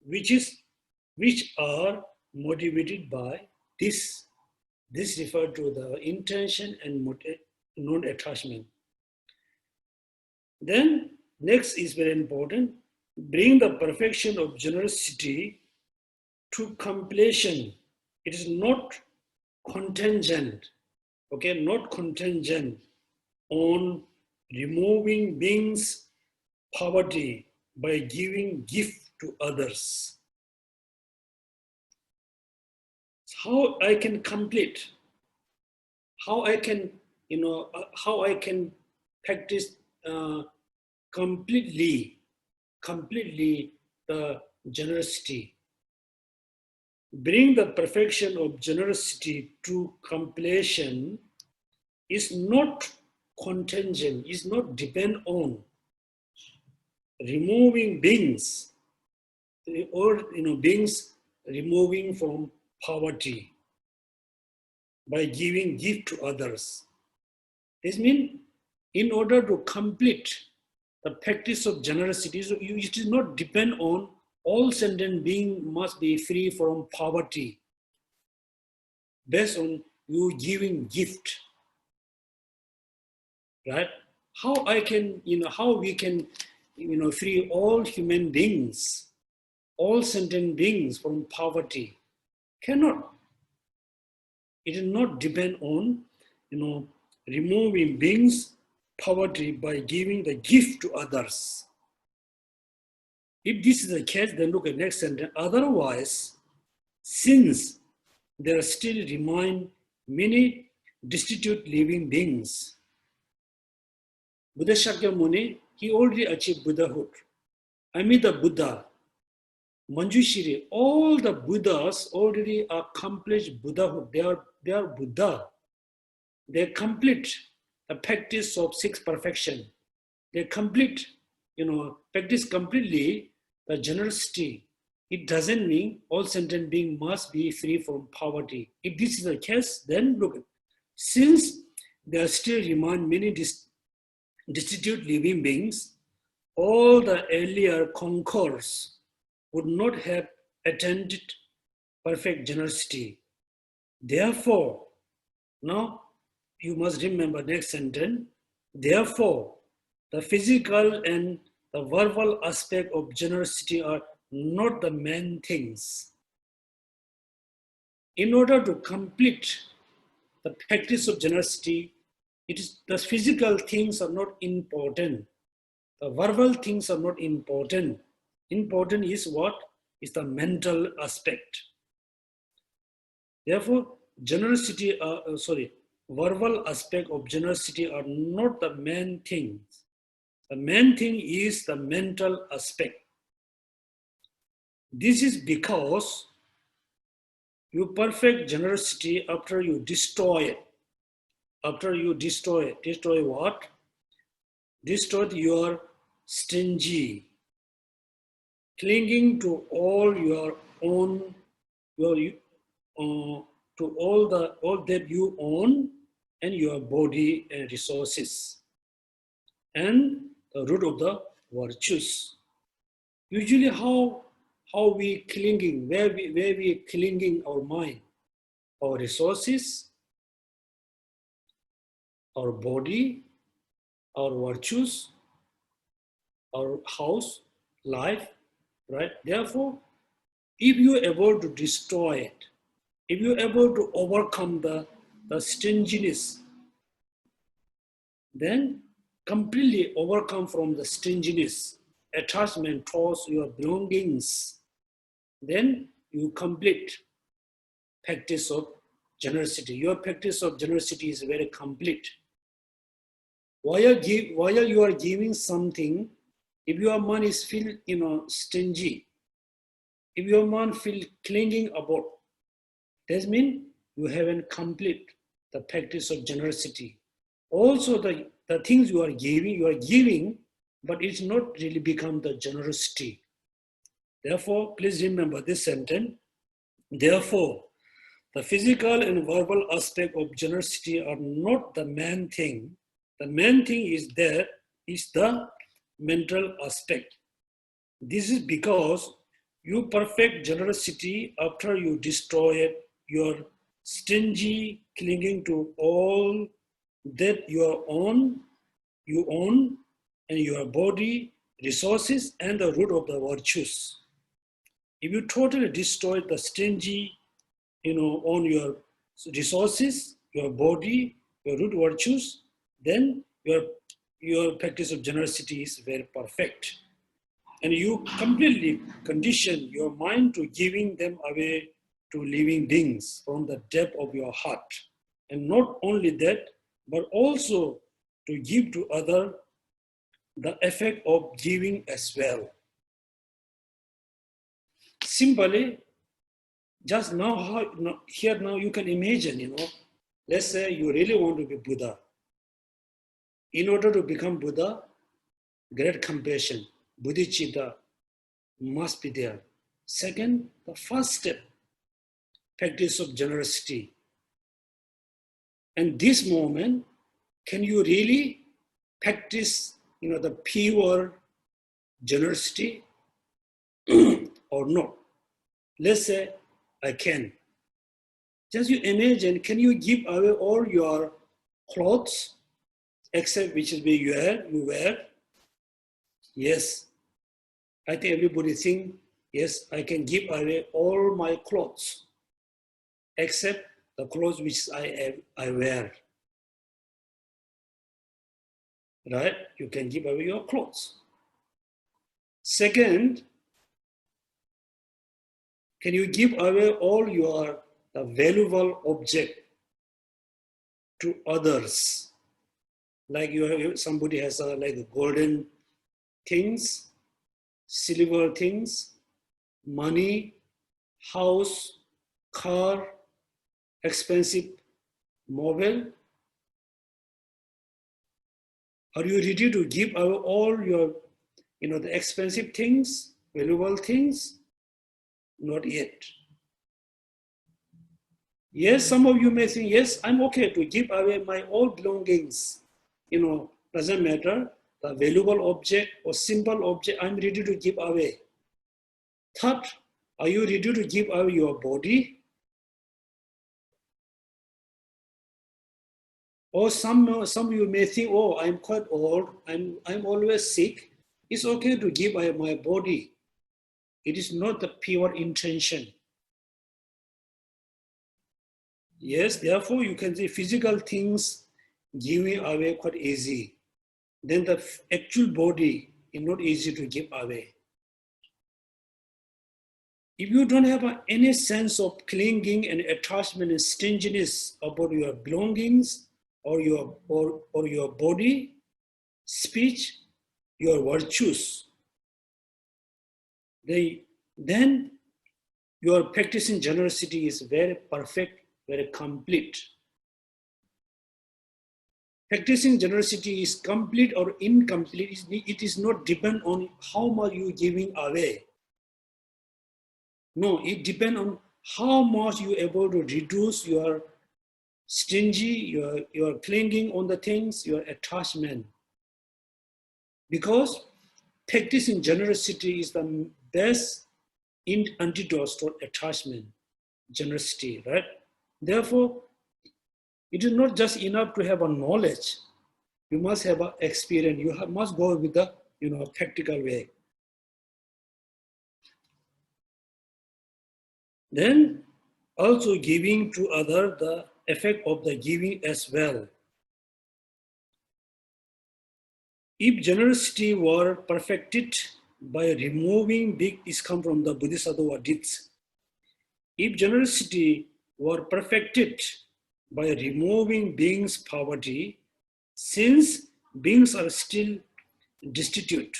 which are motivated by this. This refers to the intention and non-attachment. Then next is very important. Bring the perfection of generosity to completion. It is not contingent, okay, not contingent on removing beings' poverty by giving gift to others. How I can complete, how I can, how I can practice completely the generosity. Bring the perfection of generosity to completion is not contingent, is not depend on removing beings or beings removing from poverty by giving gift to others. This means in order to complete the practice of generosity, it is not depend on all sentient beings must be free from poverty based on you giving gift, right? How I can, how we can, free all human beings, all sentient beings from poverty? Cannot. It does not depend on, removing beings' poverty by giving the gift to others. If this is the case, then look at next sentence. Otherwise, since there still remain many destitute living beings, Buddha Shakyamuni, he already achieved Buddhahood. Amida Buddha, Manjushri, all the Buddhas already accomplished Buddhahood. They are Buddha. They complete the practice of six perfection. They complete, practice completely the generosity. It doesn't mean all sentient beings must be free from poverty. If this is the case, then look, since there still remain many destitute living beings, all the earlier conquerors would not have attained perfect generosity. Therefore, now you must remember next sentence. Therefore, the physical and the verbal aspect of generosity are not the main things. In order to complete the practice of generosity, the physical things are not important. The verbal things are not important. Important is what? Is the mental aspect. Therefore, verbal aspect of generosity are not the main things. The main thing is the mental aspect. This is because you perfect generosity after you destroy it. After you destroy it. Destroy what? Destroy your stingy, clinging to all your own, to all that you own and your body and resources, and the root of the virtues. Usually, how we clinging, where we clinging our mind, our resources, our body, our virtues, our house, life, right? Therefore, if you are able to destroy it, if you are able to overcome the stinginess, then completely overcome from the stinginess, attachment towards your belongings, then you complete practice of generosity. Your practice of generosity is very complete. While you are giving something, if your mind is feel stingy, if your mind feel clinging about, that means you haven't complete the practice of generosity. Also, the things you are giving, but it's not really become the generosity. Therefore, please remember this sentence. Therefore, the physical and verbal aspect of generosity are not the main thing. The main thing is the mental aspect. This is because You perfect generosity after you destroy your stingy clinging to all that you own, and your body, resources, and the root of the virtues. If you totally destroy the stingy, on your resources, your body, your root virtues, then your practice of generosity is very perfect. And you completely condition your mind to giving them away to living beings from the depth of your heart. And not only that, but also to give to others the effect of giving as well. Simply, just now, here now you can imagine, let's say you really want to be Buddha. In order to become Buddha, great compassion, bodhicitta must be there. Second, the first step, practice of generosity. And this moment, can you really practice, the pure generosity or not? Let's say I can. Just you imagine, can you give away all your clothes except which is you wear? Yes. I think everybody think, yes, I can give away all my clothes except the clothes which I wear. Right? You can give away your clothes. Second, can you give away all your valuable object to others? Like somebody has like golden things, silver things, money, house, car, expensive mobile. Are you ready to give away all your, the expensive things, valuable things? Not yet. Yes, some of you may think, yes, I'm okay to give away my all belongings. Doesn't matter, the valuable object or simple object, I'm ready to give away. Third, are you ready to give away your body? Or some of you may think, oh, I'm quite old, I'm always sick. It's okay to give away my body. It is not the pure intention. Yes, therefore you can say physical things giving away quite easy. Then the actual body is not easy to give away. If you don't have any sense of clinging and attachment and stinginess about your belongings or your body, speech, your virtues, then your practicing generosity is very perfect, very complete. Practicing generosity is complete or incomplete. It is not depend on how much you giving away. No, it depends on how much you able to reduce your stingy, your clinging on the things, your attachment. Because practicing generosity is the best antidote to attachment, generosity, right? Therefore, it is not just enough to have a knowledge. You must have an experience. You must go with the practical way. Then also giving to others the effect of the giving as well. If generosity were perfected by removing is come from the bodhisattva deeds. If generosity were perfected by removing beings' poverty, since beings are still destitute,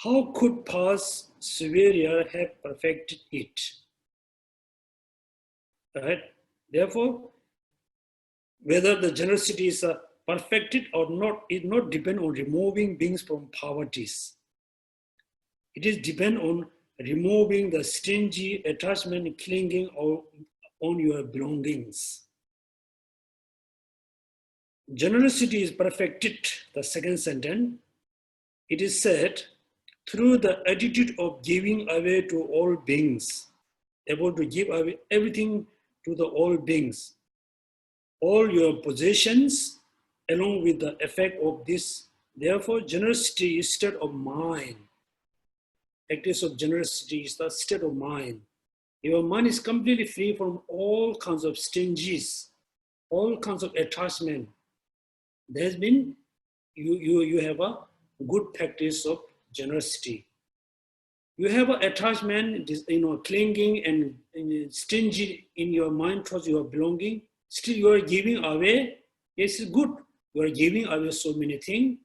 how could past superior have perfected it? Right? Therefore, whether the generosity is perfected or not, it not depend on removing beings from poverties. It is depend on removing the stingy attachment, clinging on your belongings. Generosity is perfected, the second sentence. It is said, through the attitude of giving away to all beings, able to give away everything to the all beings, all your possessions, along with the effect of this. Therefore, generosity is state of mind. Practice of generosity is the state of mind. Your mind is completely free from all kinds of stingies, all kinds of attachment. There's been, you have a good practice of generosity. You have an attachment, clinging and stingy in your mind towards your belonging. Still, you are giving away. Yes, it's good. You are giving away so many things.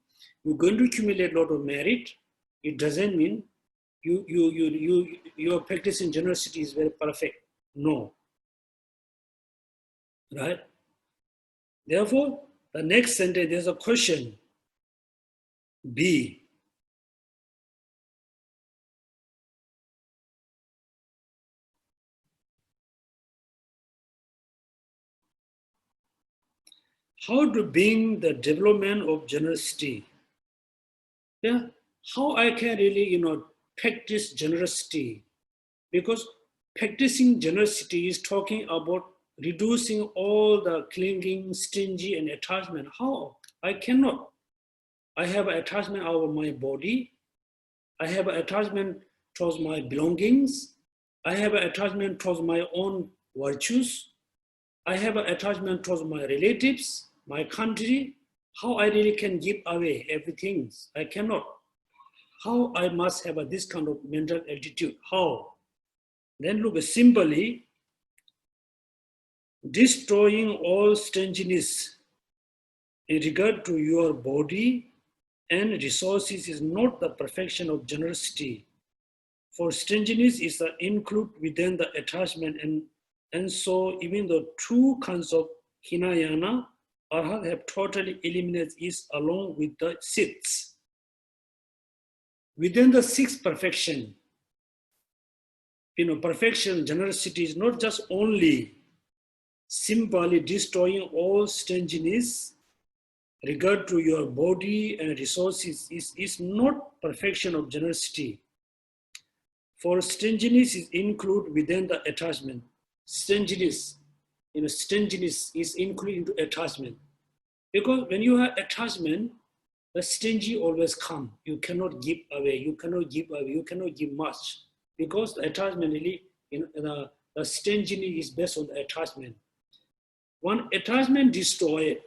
You're going to accumulate a lot of merit. It doesn't mean your practice in generosity is very perfect. No. Right? Therefore, the next sentence, there's a question. B. How to bring the development of generosity? Yeah, how I can really, practice generosity? Because practicing generosity is talking about reducing all the clinging, stingy, and attachment. How? I cannot. I have an attachment over my body. I have an attachment towards my belongings. I have an attachment towards my own virtues. I have an attachment towards my relatives, my country. How I really can give away everything? I cannot. How I must have this kind of mental attitude? How? Then look, simply destroying all stinginess in regard to your body and resources is not the perfection of generosity. For stinginess is the include within the attachment, and so even the two kinds of Hinayana Arhat have totally eliminated is along with the sixth. Within the sixth perfection, perfection, generosity is not just only simply destroying all stinginess regard to your body and resources is not perfection of generosity. For stinginess is included within the attachment. Stinginess is included into attachment. Because when you have attachment, the stingy always come. You cannot give away, you cannot give much. Because the attachment really, the stinginess is based on the attachment. One attachment destroyed.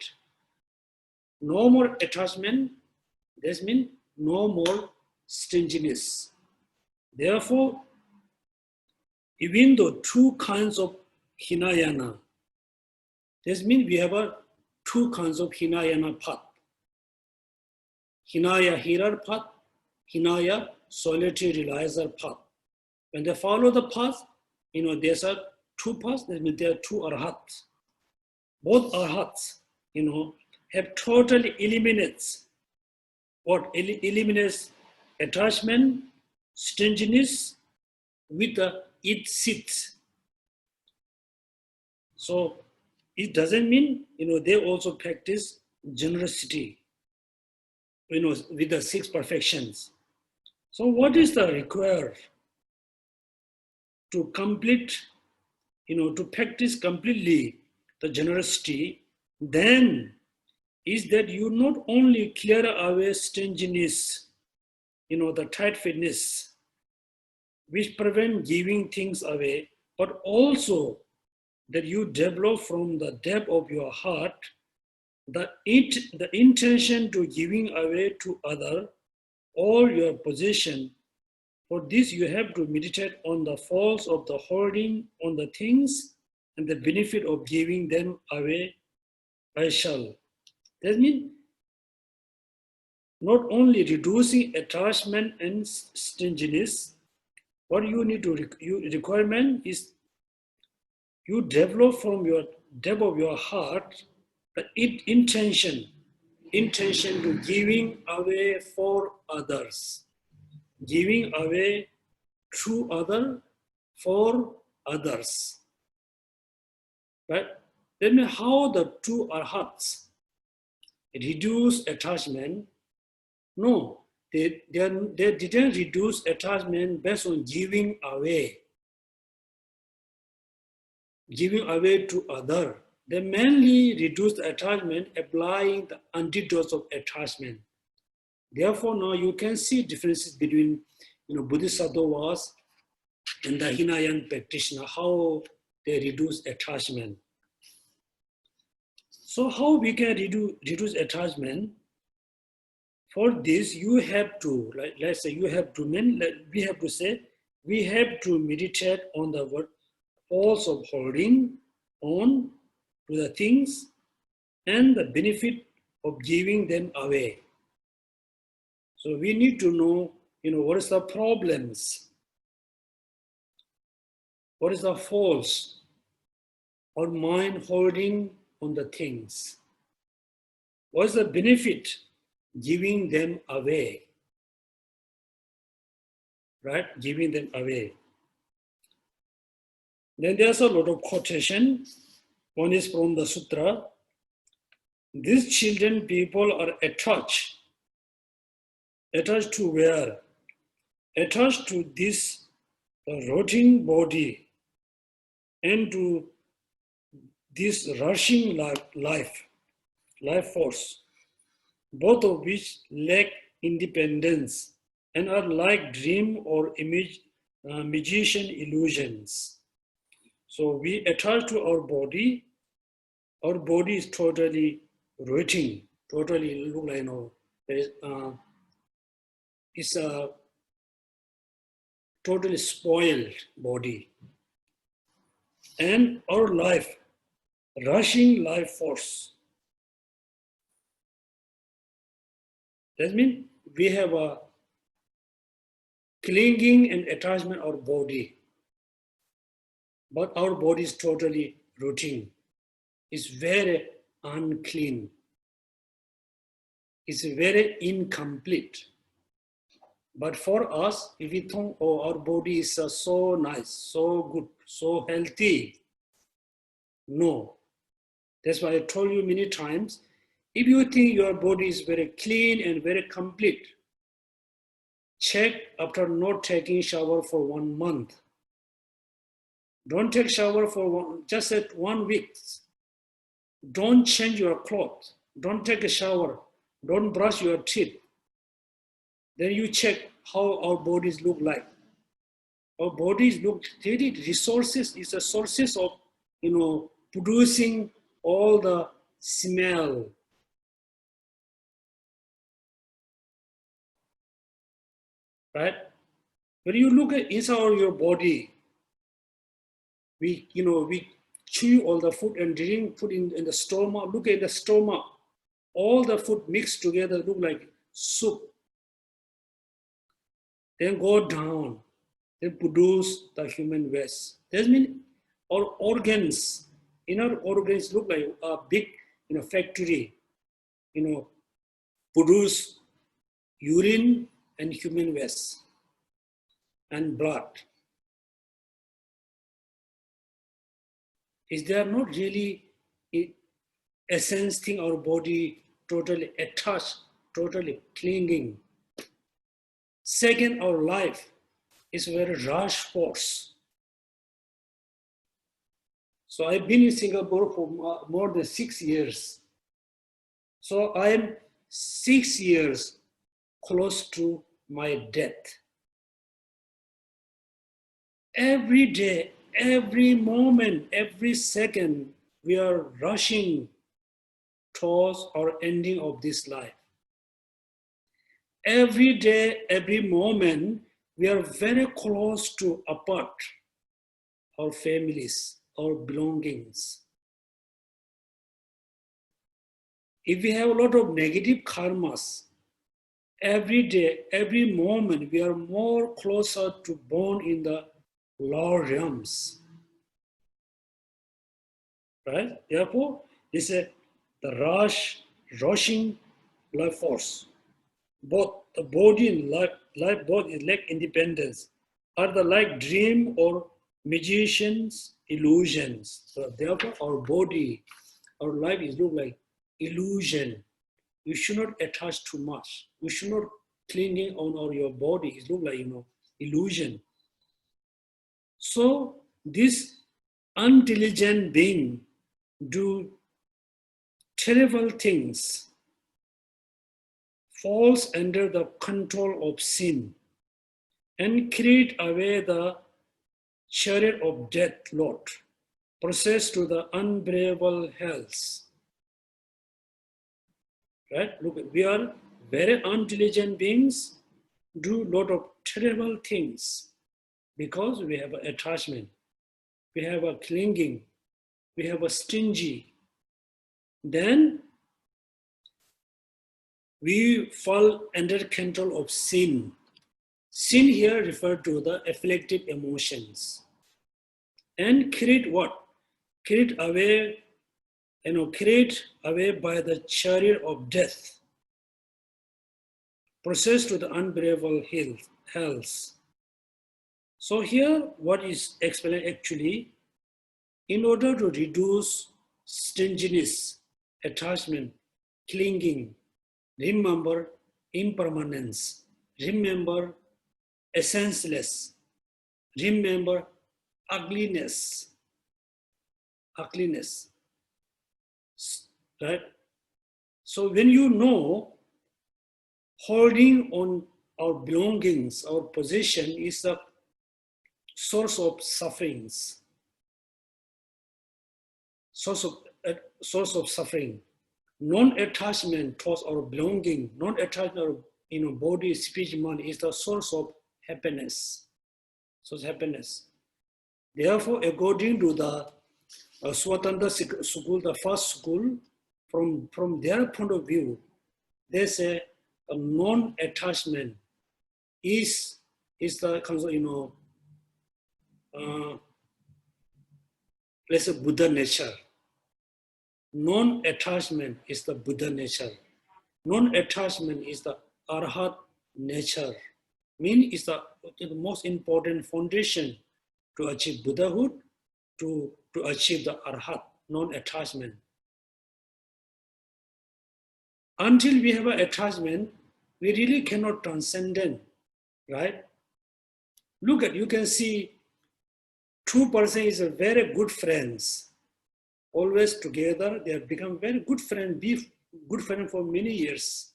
No more attachment, this means no more stinginess. Therefore, even though two kinds of Hinayana, this means we have two kinds of Hinayana path. Hinaya hearer path, Hinaya solitary realizer path. When they follow the path, there's are two paths, that means there are two arhats. Both arhats, have totally eliminates eliminates attachment, stinginess with the it sits. So it doesn't mean they also practice generosity with the six perfections. So what is the required to complete, to practice completely the generosity? Then is that you not only clear away stinginess, the tight-fitness, which prevent giving things away, but also that you develop from the depth of your heart the intention to giving away to other all your possession. For this you have to meditate on the faults of the holding on the things and the benefit of giving them away. I shall. That means not only reducing attachment and stinginess, what you need to requirement is you develop from your depth of your heart the intention to giving away for others, giving away to other for others. Right? Then how the two arhats reduce attachment? No, they didn't reduce attachment based on giving away to other. They mainly reduced attachment applying the antidotes of attachment. Therefore, now you can see differences between Bodhisattvas and the Hinayan practitioner, how they reduce attachment. So how we can reduce attachment? For this, you have to, let's say, we have to meditate on the word force of holding on to the things and the benefit of giving them away. So we need to know, what is the problems? What is the force or mind holding on the things? What is the benefit giving them away? Right? Giving them away. Then there's a lot of quotation. One is from the sutra. These children people are attached. Attached to where? Attached to this rotting body and to this rushing life force, both of which lack independence and are like dream or magician illusions. So we attach to our body is totally rotting, totally look like, it's a totally spoiled body. And our life, rushing life force. That means we have a clinging and attachment our body. But our body is totally rotting. It's very unclean. It's very incomplete. But for us, if we think, our body is so nice, so good, so healthy, no. That's why I told you many times, if you think your body is very clean and very complete, check after not taking shower for 1 month. Don't take shower for just at 1 week. Don't change your clothes. Don't take a shower. Don't brush your teeth. Then you check how our bodies look like. Our bodies look, resources is a sources of, producing all the smell. Right? When you look at inside of your body, we chew all the food and drink food in the stomach. Look at the stomach. All the food mixed together look like soup. Then go down, then produce the human waste. That means our organs, inner organs look like a big factory, produce urine and human waste and blood. Is there not really essence thing our body totally attached, totally clinging? Second, our life is very rush force. So I've been in Singapore for more than 6 years. So I am 6 years close to my death. Every day, every moment, every second, we are rushing towards our ending of this life. Every day, every moment, we are very close to apart our families, our belongings. If we have a lot of negative karmas, every day, every moment, we are more closer to born in the lower realms. Right? Therefore, this is the rushing life force. Both the body and life both is like independence. Are the like dream or magician's illusions. So therefore, our body, our life is look like illusion. We should not attach too much. We should not clinging on your body. It looks like, illusion. So this unintelligent being do terrible things, falls under the control of sin, and create away the chariot of death, Lord, process to the unbearable hells. Right? Look, we are very intelligent beings, do a lot of terrible things because we have an attachment, we have a clinging, we have a stingy. Then we fall under control of sin. Sin here refers to the afflictive emotions. And create what? Create away by the chariot of death, process to the unbearable hells. So here, what is explained actually, in order to reduce stinginess, attachment, clinging, remember impermanence, remember essenceless, remember ugliness, right? So when you know holding on our belongings, our possession is the source of sufferings, source of suffering. Non-attachment towards our belonging, non-attachment of body, speech, mind is the source of happiness. Therefore, according to the Swatantra school, the first school, from their point of view, they say a non-attachment is the let's say Buddha nature. Non-attachment is the Buddha nature. Non-attachment is the Arhat nature. Is the most important foundation to achieve Buddhahood, to achieve the Arhat, non-attachment. Until we have an attachment, we really cannot transcend it, right? Look at, you can see two persons is a very good friends, always together. They have become very good friends, be good friends for many years.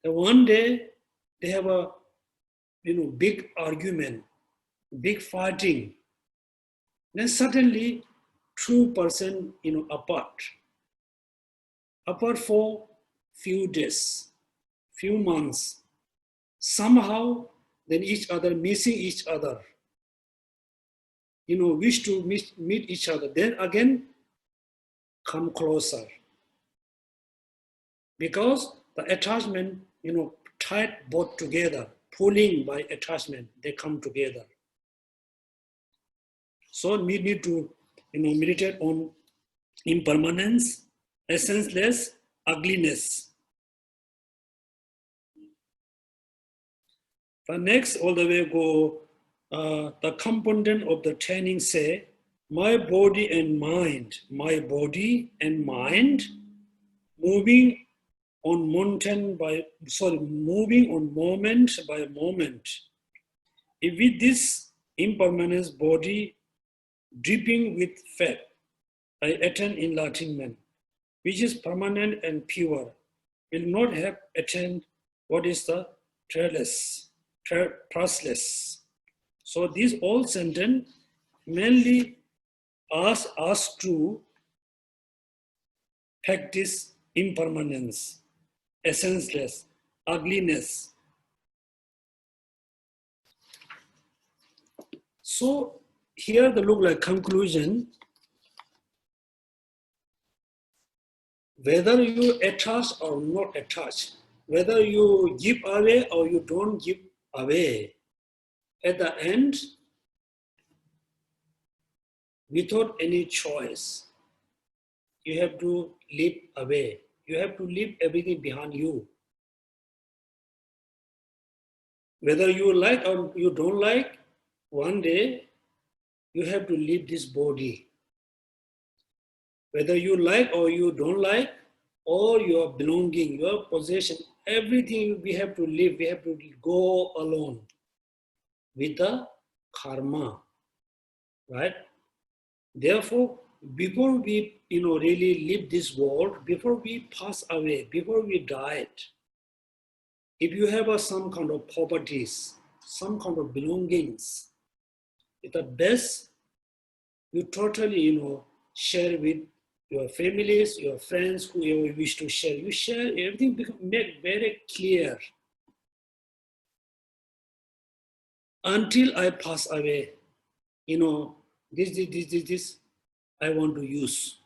And one day they have a big argument, big fighting. Then suddenly, two persons apart for few days, few months. Somehow, then each other missing each other. Wish to meet each other. Then again, come closer. Because the attachment, tied both together, pulling by attachment, they come together. So we need to, meditate on impermanence, essenceless, ugliness. The next, all the way go, the component of the training say, my body and mind, moving on moment by moment. If with this impermanence body dripping with fat, I attain enlightenment, which is permanent and pure, will not have attained what is the trustless. So these all sentence mainly ask us to practice impermanence, essenceless, ugliness. So here the look like conclusion. Whether you attach or not attach, whether you give away or you don't give away, at the end, without any choice, you have to live away. You have to leave everything behind you. Whether you like or you don't like, one day you have to leave this body. Whether you like or you don't like, all your belonging, your possession, everything we have to live, we have to go alone with the karma, right? Therefore, before we, really leave this world, before we pass away, before we die, if you have some kind of properties, some kind of belongings, it's the best you totally, share with your families, your friends, whoever you wish to share. You share, everything make very clear. Until I pass away, this I want to use.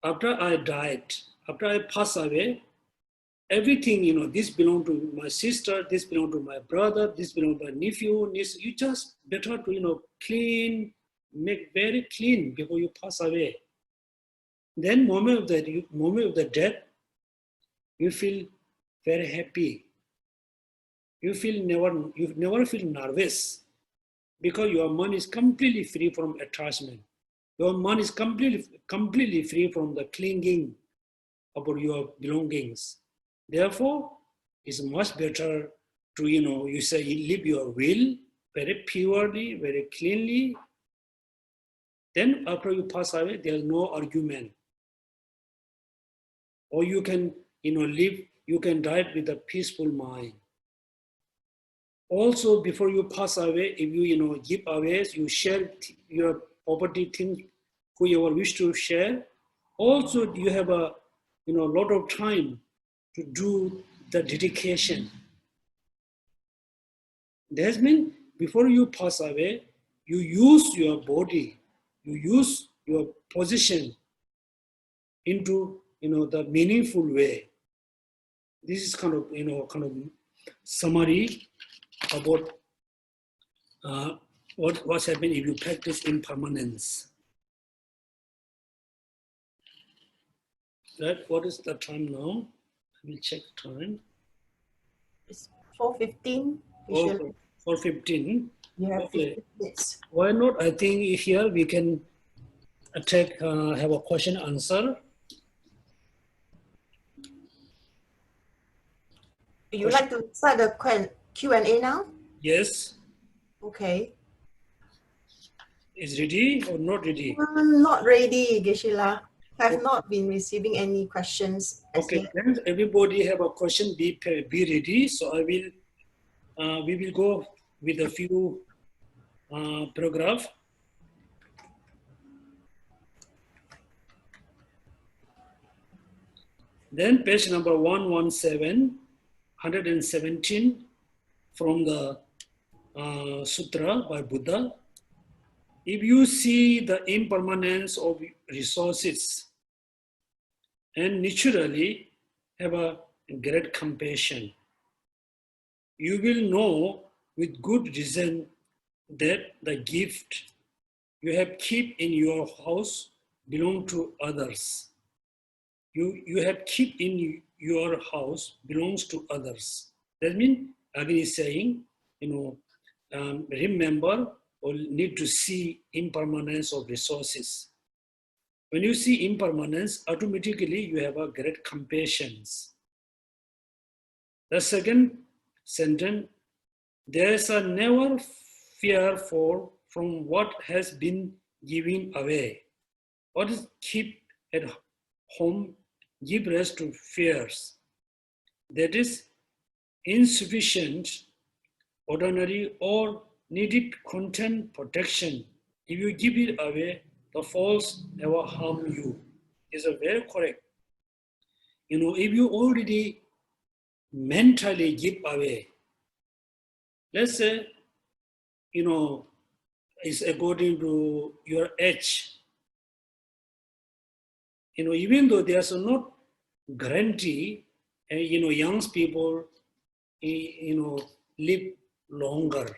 After I died, after I pass away, everything, this belongs to my sister, this belongs to my brother, this belongs to my nephew, niece. You just better to, clean, make very clean before you pass away. Then moment of the death, you feel very happy. You never feel nervous because your mind is completely free from attachment. Your mind is completely free from the clinging about your belongings. Therefore, it's much better to, you say you live your will very purely, very cleanly. Then after you pass away, there's no argument. Or you can, live, you can die with a peaceful mind. Also, before you pass away, if you, give away, you share your property things, whoever wish to share. Also, you have a, lot of time to do the dedication. That means before you pass away, you use your body, you use your position into, the meaningful way. This is kind of summary about what's happening if you practice impermanence. Right? What is the time now? I will check the time. It's 4:15. 4:15. You have Okay. 15 minutes. Why not? I think here we can have a question answer. Would you like to start the Q&A now? Yes. Okay. Is ready or not ready? Not ready, Geshe-la. I've not been receiving any questions. Okay, then everybody have a question, be ready. So we will go with a few paragraph. Then page number 117, 117 from the sutra by Buddha. If you see the impermanence of resources and naturally have a great compassion, you will know with good reason that the gift you have kept in your house belong to others. You have kept in your house belongs to others. That means again is saying, remember or need to see impermanence of resources. When you see impermanence, automatically you have a great compassion. The second sentence, there is a never fear from what has been given away. What is keep at home, give rest to fears. That is insufficient, ordinary or needed content protection. If you give it away, the false never harm you. Is a very correct. If you already mentally give away, let's say, it's according to your age. Even though there's not guarantee, young people, live longer.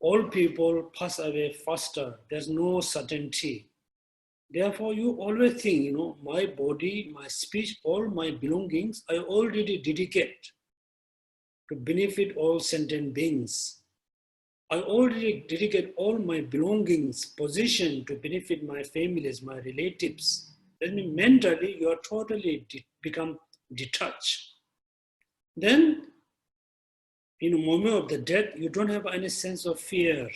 Old people pass away faster. There's no certainty. Therefore, you always think, my body, my speech, all my belongings, I already dedicate to benefit all sentient beings. I already dedicate all my belongings, position to benefit my families, my relatives. That means mentally, you are totally become detach. Then, in a moment of the death, you don't have any sense of fear,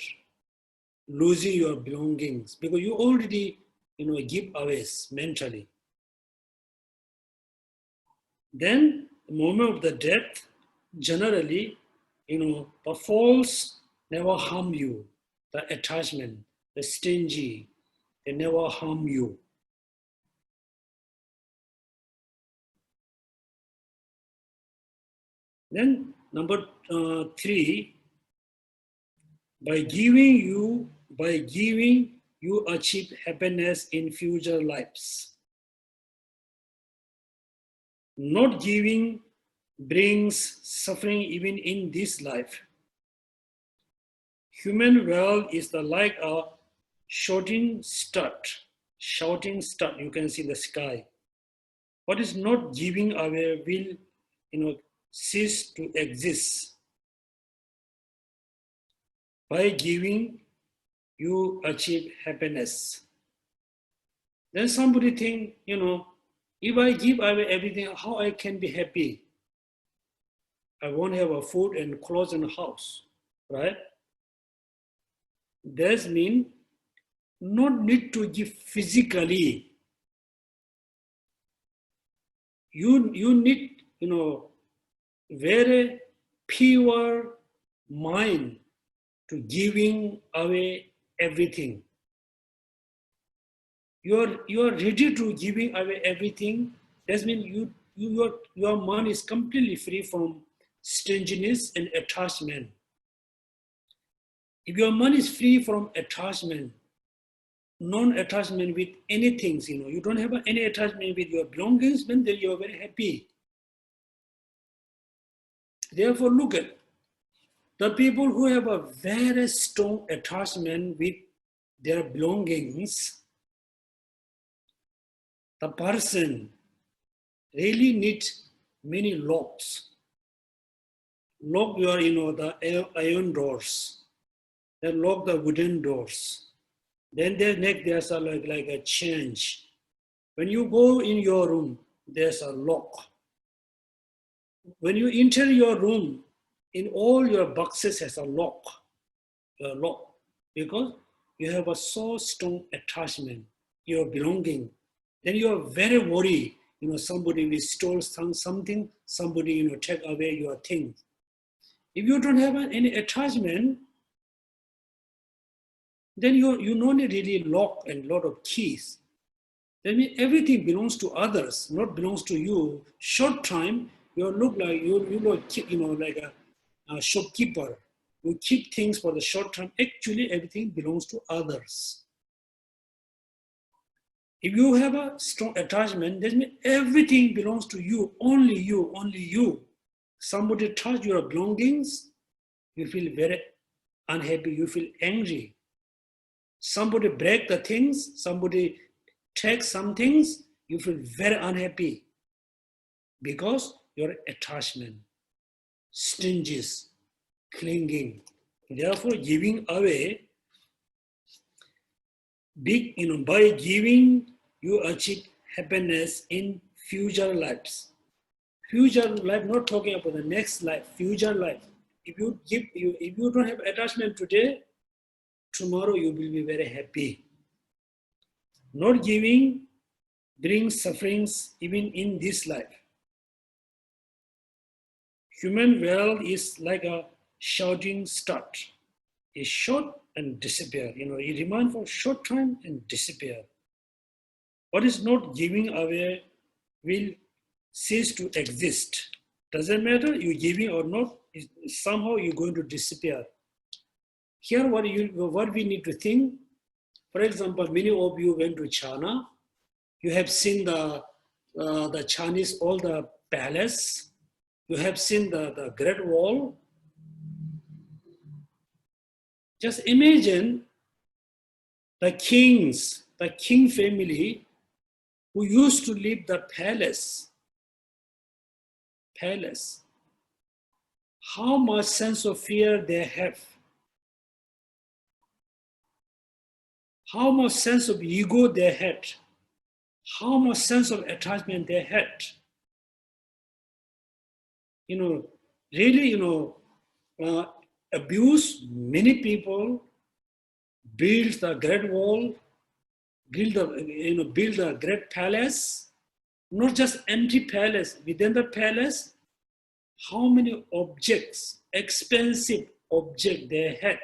losing your belongings, because you already, give away mentally. Then, the moment of the death, generally, the false never harm you. The attachment, the stingy, they never harm you. Then number 3, by giving you achieve happiness in future lives. Not giving brings suffering even in this life. Human wealth is like a shouting star. You can see the sky. What is not giving away will, cease to exist. By giving, you achieve happiness. Then somebody think, if I give away everything, how I can be happy? I won't have a food and clothes and a house, right? That means not need to give physically. You need, very pure mind to giving away everything. You are ready to giving away everything. That means your mind is completely free from stinginess and attachment. If your mind is free from attachment, non-attachment with anything, you don't have any attachment with your belongings, then you are very happy. Therefore, look at the people who have a very strong attachment with their belongings. The person really needs many locks. Lock your, the iron doors. Then lock the wooden doors. Then there's a like a change. When you go in your room, there's a lock. When you enter your room, in all your boxes has a lock. Because you have a so strong attachment, your belonging. Then you are very worried, somebody will steal something, somebody, take away your things. If you don't have any attachment, then you don't need really lock and lot of keys. That means everything belongs to others, not belongs to you. Short time, you look like like a shopkeeper. You keep things for the short term. Actually, everything belongs to others. If you have a strong attachment, that means everything belongs to you, only you, only you. Somebody touch your belongings, you feel very unhappy, you feel angry. Somebody break the things, somebody take some things, you feel very unhappy because your attachment, stinginess, clinging. Therefore, giving away, by giving, you achieve happiness in future lives. Future life, not talking about the next life, future life. If you don't have attachment today, tomorrow you will be very happy. Not giving brings sufferings even in this life. Human wealth is like a shouting star. It shout and disappear. It remains for short time and disappear. What is not giving away will cease to exist. Doesn't matter you giving or not, somehow you're going to disappear. Here what we need to think, for example, many of you went to China, you have seen the Chinese, all the palace, you have seen the Great Wall. Just imagine the king family who used to live the palace. How much sense of fear they have. How much sense of ego they had. How much sense of attachment they had. really, abuse many people, build the great wall, build a great palace, not just empty palace. Within the palace, how many objects, expensive objects they had.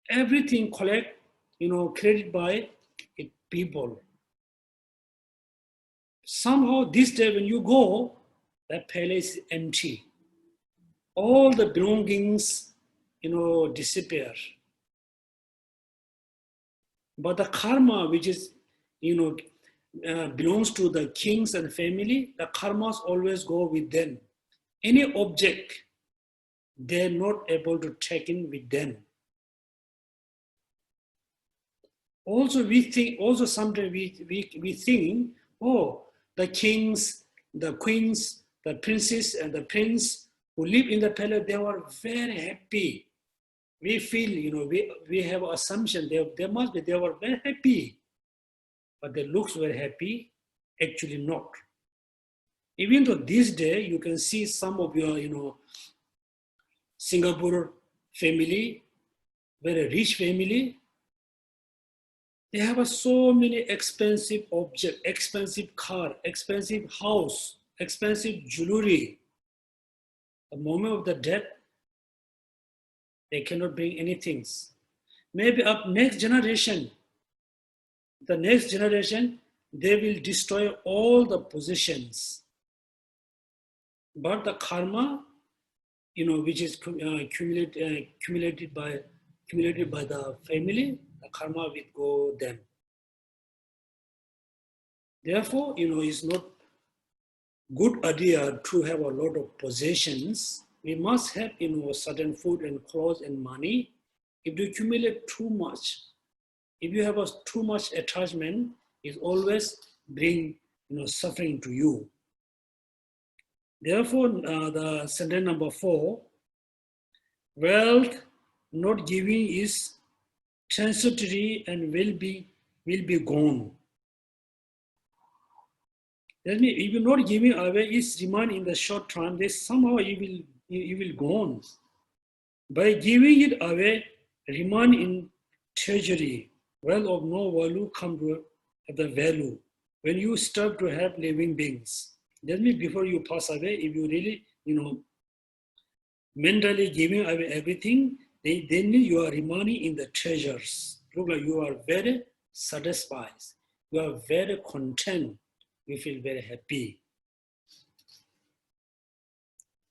Everything created by people. Somehow this day when you go, that palace is empty. All the belongings, disappear. But the karma, which is, belongs to the kings and family, the karmas always go with them. Any object, they're not able to take in with them. Also, sometimes we think, oh, the kings, the queens, the princes, and the prince who live in the palace, they were very happy. We feel, we have assumption they were very happy, but they look very happy, actually not. Even though this day you can see some of your, Singapore family, very rich family, they have so many expensive objects, expensive car, expensive house, expensive jewelry. The moment of the death, they cannot bring anything. Maybe up next generation, they will destroy all the possessions. But the karma, which is accumulated by the family, the karma will go them. Therefore, it's not good idea to have a lot of possessions. We must have, certain food and clothes and money. If you accumulate too much, if you have too much attachment, it always bring, suffering to you. Therefore, the sentence number 4, wealth not giving is transitory and will be gone. That means if you're not giving away, it's remain in the short term, then somehow you will gone. By giving it away, remain in treasury. Wealth of no value come to the value. When you start to have living beings, that means before you pass away, if you really, mentally giving away everything, then you are remaining in the treasures. Look like you are very satisfied. You are very content. You feel very happy.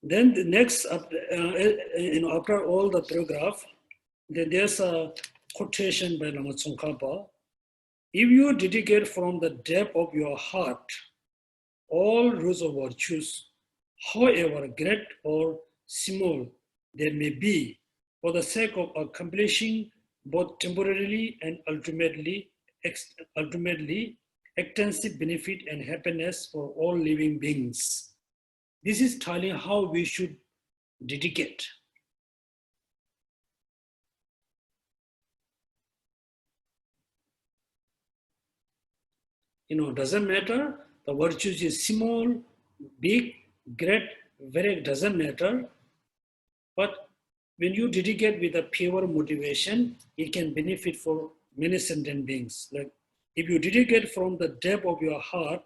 Then the next, after all the paragraph, then there's a quotation by Lama Tsong-kha-pa. If you dedicate from the depth of your heart all roots of virtues, however great or small they may be, for the sake of accomplishing both temporarily and ultimately extensive benefit and happiness for all living beings. This is telling how we should dedicate. Doesn't matter, the virtues is small, big, great, very, doesn't matter. But when you dedicate with a pure motivation, it can benefit for many sentient beings. Like if you dedicate from the depth of your heart,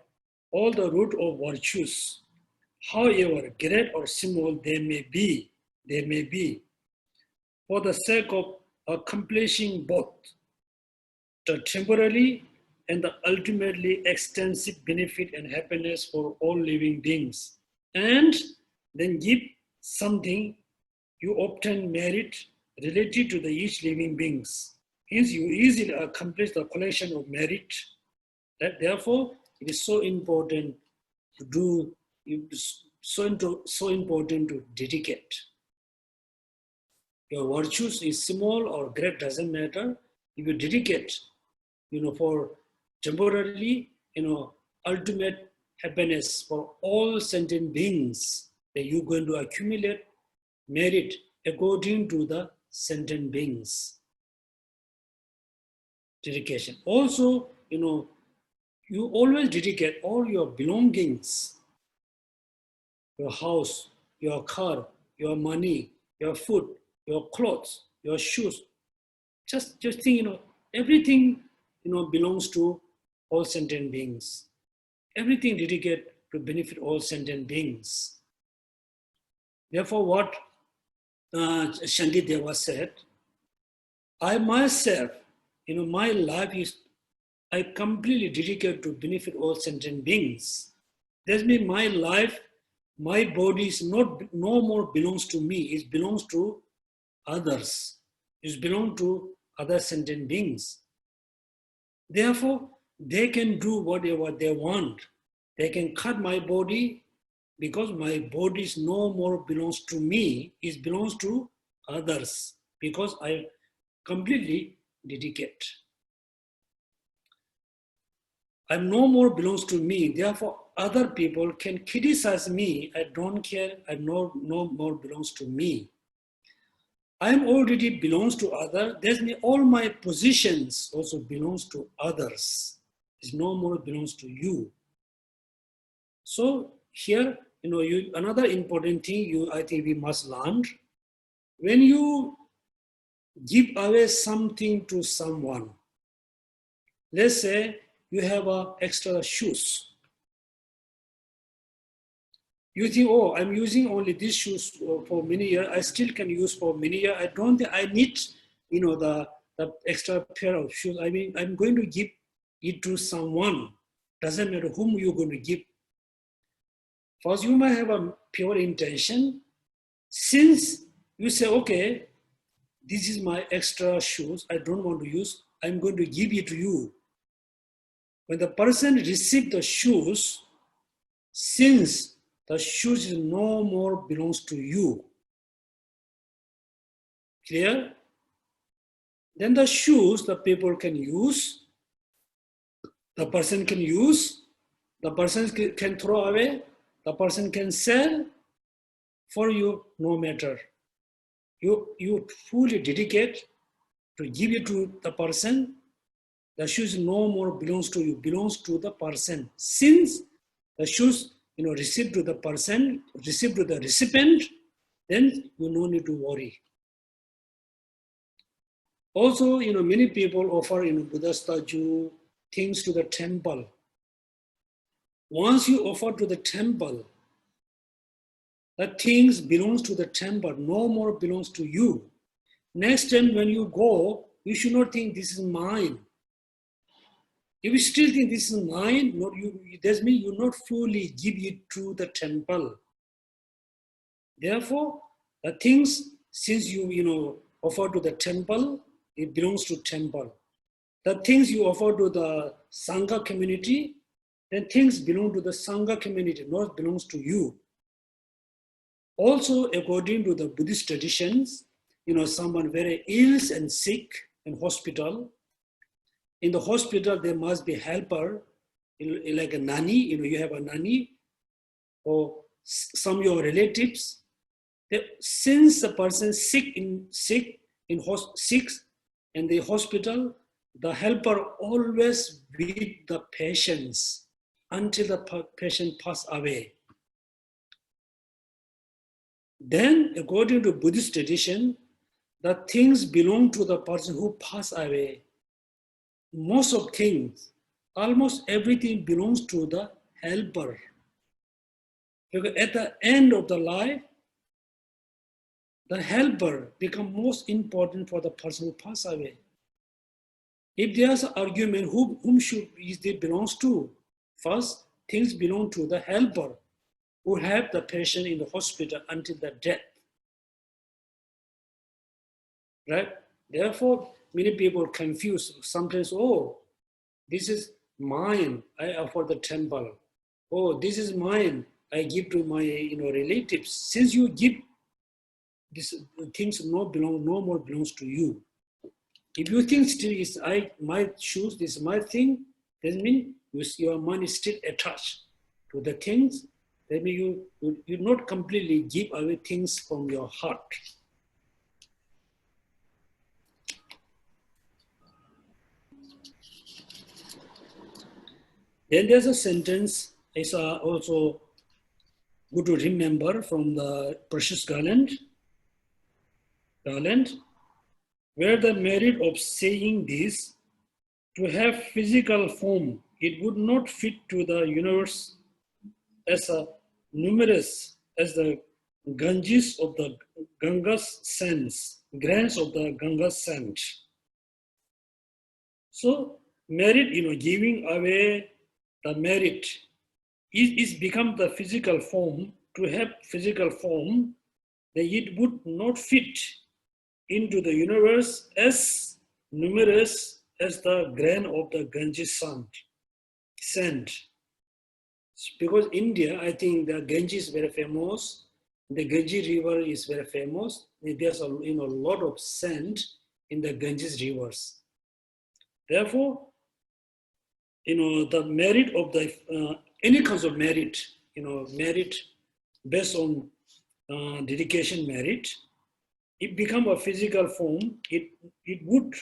all the root of virtues, however great or small they may be, for the sake of accomplishing both the temporary and the ultimately extensive benefit and happiness for all living beings, and then give something you obtain merit related to the each living beings. Hence, you easily accomplish the collection of merit. Therefore, it is so important to do. So important to dedicate. Your virtues is small or great, doesn't matter. If you dedicate, for temporarily, ultimate happiness for all sentient beings, that you're going to accumulate merit according to the sentient beings. Dedication. Also, you always dedicate all your belongings. your house, your car, your money, your food, your clothes, your shoes. Just think, everything, belongs to all sentient beings. Everything dedicated to benefit all sentient beings. Therefore, what Shantideva said, I myself, my life is, I completely dedicated to benefit all sentient beings. That means my life, my body is no more belongs to me, it belongs to others. It belongs to other sentient beings. Therefore, they can do whatever they want. They can cut my body because my body is no more belongs to me, it belongs to others because I completely dedicate. I no more belongs to me, therefore other people can criticize me. I don't care, I no more belongs to me. I am already belongs to others, that means all my positions also belongs to others. It no more belongs to you. So here, another important thing I think we must learn, when you give away something to someone, let's say you have extra shoes. You think, oh, I'm using only these shoes for many years. I still can use for many years. I don't think I need, the extra pair of shoes. I mean, I'm going to give it to someone. Doesn't matter whom you're going to give. First, you might have a pure intention. Since you say, okay, this is my extra shoes, I don't want to use, I'm going to give it to you. When the person receives the shoes, since the shoes no more belongs to you, clear? Then the shoes the people can use, the person can use, the person can throw away, the person can sell for you, no matter. You fully dedicate to give it to the person. The shoes no more belongs to you, belongs to the person. Since the shoes, received to the person, received to the recipient, then you no need to worry. Also, many people offer, Buddha statue, things to the temple. Once you offer to the temple, the things belongs to the temple, no more belongs to you. Next time when you go, you should not think this is mine. If you still think this is mine, that means you not fully give it to the temple. Therefore, the things, since you offer to the temple, it belongs to temple. The things you offer to the Sangha community, then things belong to the Sangha community, not belongs to you. Also, according to the Buddhist traditions, someone very ill and sick in hospital. In the hospital, there must be helper, like a nanny. You have a nanny, or some of your relatives. Since the person sick in the hospital, the helper always with the patients until the patient pass away. Then, according to Buddhist tradition, the things belong to the person who passed away. Most of things, almost everything belongs to the helper. Because at the end of the life, the helper becomes most important for the person who passed away. If there's an argument, whom should it belongs to? First, things belong to the helper who helped the patient in the hospital until the death. Right? Therefore, many people confuse. Sometimes, oh, this is mine, I offer the temple. Oh, this is mine, I give to my relatives. Since you give, these things no more belongs to you. If you think still is my shoes, this is my thing, that means your mind is still attached to the things. That means you not completely give away things from your heart. Then there's a sentence, I saw also good to remember from the precious garland, where the merit of saying this, to have physical form, it would not fit to the universe as numerous as the Ganges of the Ganga's sands, grains of the Ganga's sand. So merit, giving away the merit is become the physical form. To have physical form, that it would not fit into the universe as numerous as the grain of the Ganges sand. Because India, I think the Ganges is very famous. The Ganges river is very famous. There's a lot of sand in the Ganges rivers. Therefore, the merit of the any kinds of merit, merit based on dedication merit, it become a physical form. It would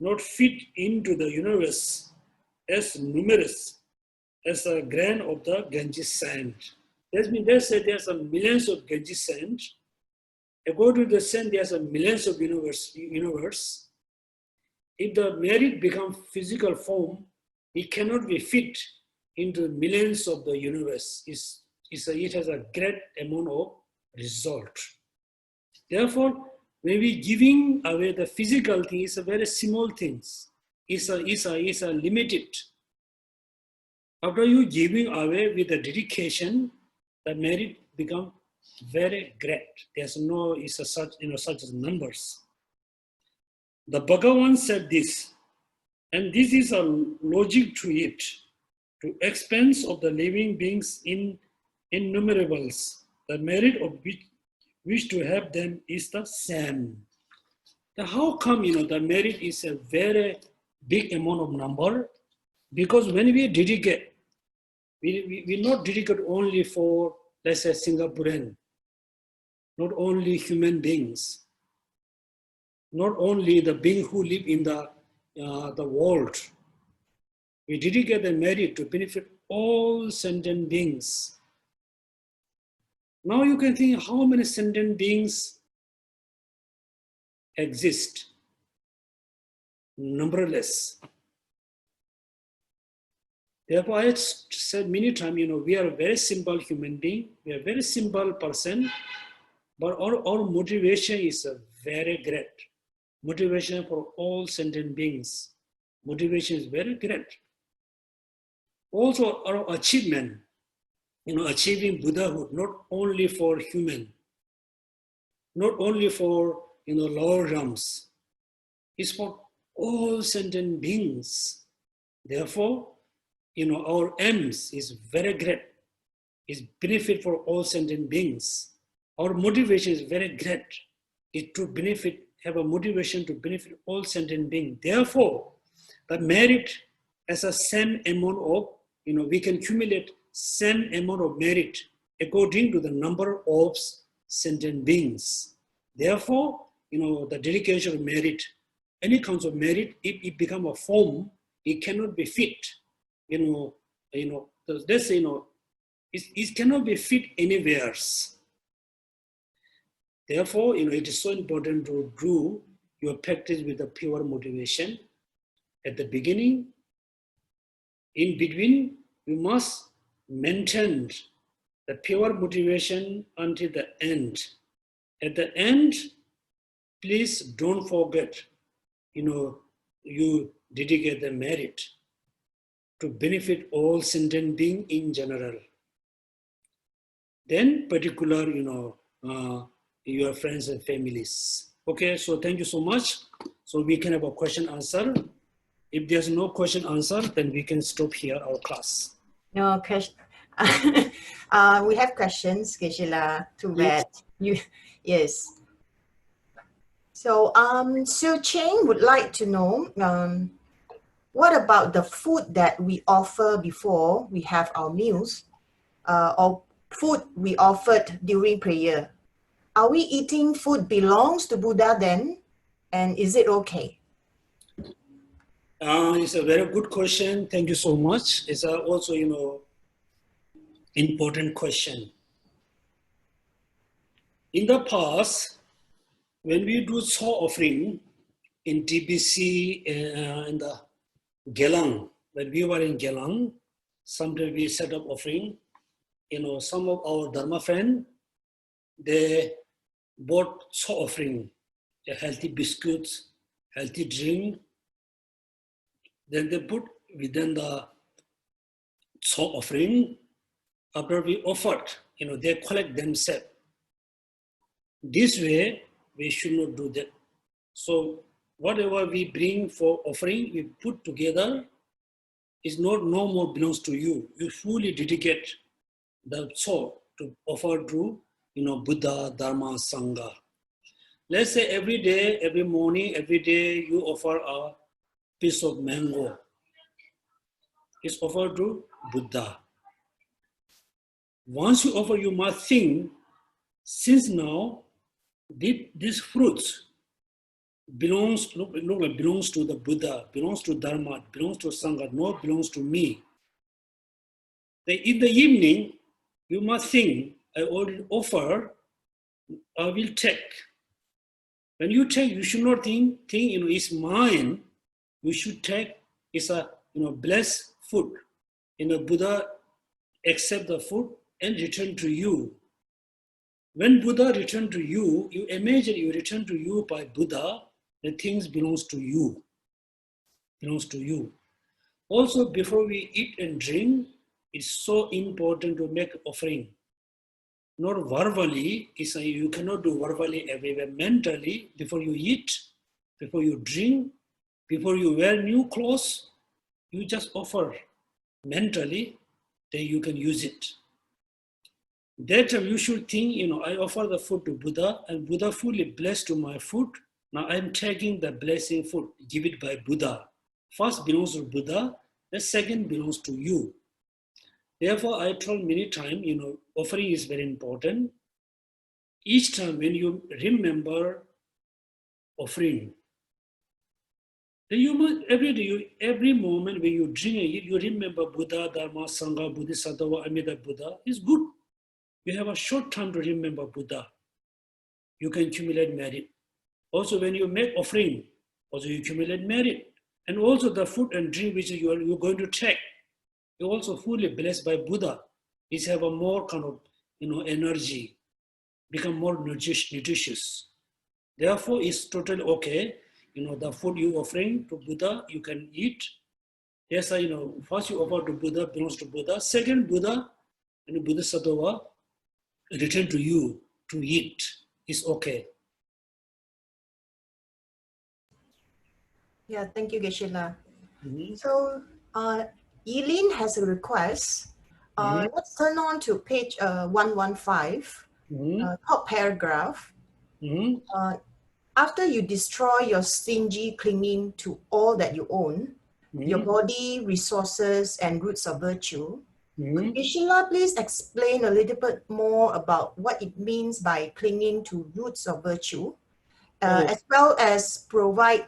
not fit into the universe as numerous as a grain of the Ganges sand. That means they say there's a millions of Ganges sand. According to the sand, there's a millions of universe. If the merit becomes physical form, it cannot be fit into the millions of the universe. It has a great amount of result. Therefore, maybe giving away the physical thing is a very small things. It's a limited. After you giving away with the dedication, the merit become very great. There's no such numbers. The Bhagavan said this, and this is a logic to it. To expense of the living beings in innumerables, the merit of which to have them is the same. Now how come the merit is a very big amount of number? Because when we dedicate, we not dedicate only for, let's say, Singaporean, not only human beings, not only the beings who live in the world. We dedicate the merit to benefit all sentient beings. Now you can think how many sentient beings exist. Numberless. Therefore, I said many times, we are a very simple human being. We are a very simple person, but our motivation is very great. Motivation for all sentient beings. Motivation is very great. Also, our achievement, achieving Buddhahood, not only for human, not only for, lower realms, it's for all sentient beings. Therefore, our aims is very great. It's benefit for all sentient beings. Our motivation is very great. It's to benefit, have a motivation to benefit all sentient beings. Therefore, the merit as a same amount of, we can accumulate same amount of merit according to the number of sentient beings. Therefore, the dedication of merit, any kinds of merit, if it become a form, it cannot be fit. It cannot be fit anywhere. Therefore, it is so important to do your practice with the pure motivation. At the beginning, in between, you must maintain the pure motivation until the end. At the end, please don't forget, you dedicate the merit to benefit all sentient beings in general. Then particular, your friends and families. Okay, so thank you so much. So we can have a question answer. If there's no question answer, then we can stop here our class. No question. We have questions, Geshe-la, to read. Yes. So Su Cheng would like to know, what about the food that we offer before we have our meals, or food we offered during prayer? Are we eating food belongs to Buddha then? And is it okay? It's a very good question. Thank you so much. It's also, important question. In the past, when we do Tso offering in TBC in the Gelang, when we were in Gelang, sometimes we set up offering. Some of our Dharma friends, they bought Tso offering, a healthy biscuits, healthy drink. Then they put within the Tso offering. After we offered, they collect themselves. This way, we should not do that. So whatever we bring for offering, we put together, is no more belongs to you. You fully dedicate the Tso to offer to Buddha, Dharma, Sangha. Let's say every day, every morning, every day you offer a piece of mango. It's offered to Buddha. Once you offer, you must think, since now these fruits belongs to the Buddha, belongs to Dharma, belongs to Sangha, not belongs to me. Then in the evening, you must think, I already offer, I will take. When you take, you should not think it's mine. You should take, it's a blessed food. Buddha accept the food and return to you. When Buddha return to you, you imagine you return to you by Buddha, the things belongs to you. Belongs to you. Also, before we eat and drink, it's so important to make offering. Not verbally, you cannot do verbally everywhere. Mentally, before you eat, before you drink, before you wear new clothes, you just offer mentally, then you can use it. That time you should think, I offer the food to Buddha and Buddha fully blessed to my food. Now I'm taking the blessing food, give it by Buddha. First belongs to Buddha, the second belongs to you. Therefore, I told many times, offering is very important. Each time when you remember offering, then you must, every day, every moment when you drink it, you remember Buddha, Dharma, Sangha, bodhisattva, Amida Buddha. It's good. You have a short time to remember Buddha. You can accumulate merit. Also, when you make offering, also you accumulate merit. And also the food and drink which you're going to take, you're also fully blessed by Buddha. It's have a more kind of, energy, become more nutritious. Therefore, it's totally okay. The food you offering to Buddha, you can eat. Yes, first you offer to Buddha, belongs to Buddha. Second, Buddha and bodhisattva return to you to eat. It's okay. Yeah, thank you, Geshe La. Mm-hmm. So, Eileen has a request. Let's turn on to page 115, top paragraph. After you destroy your stingy clinging to all that you own, your body, resources, and roots of virtue, could Geshe La please explain a little bit more about what it means by clinging to roots of virtue, as well as provide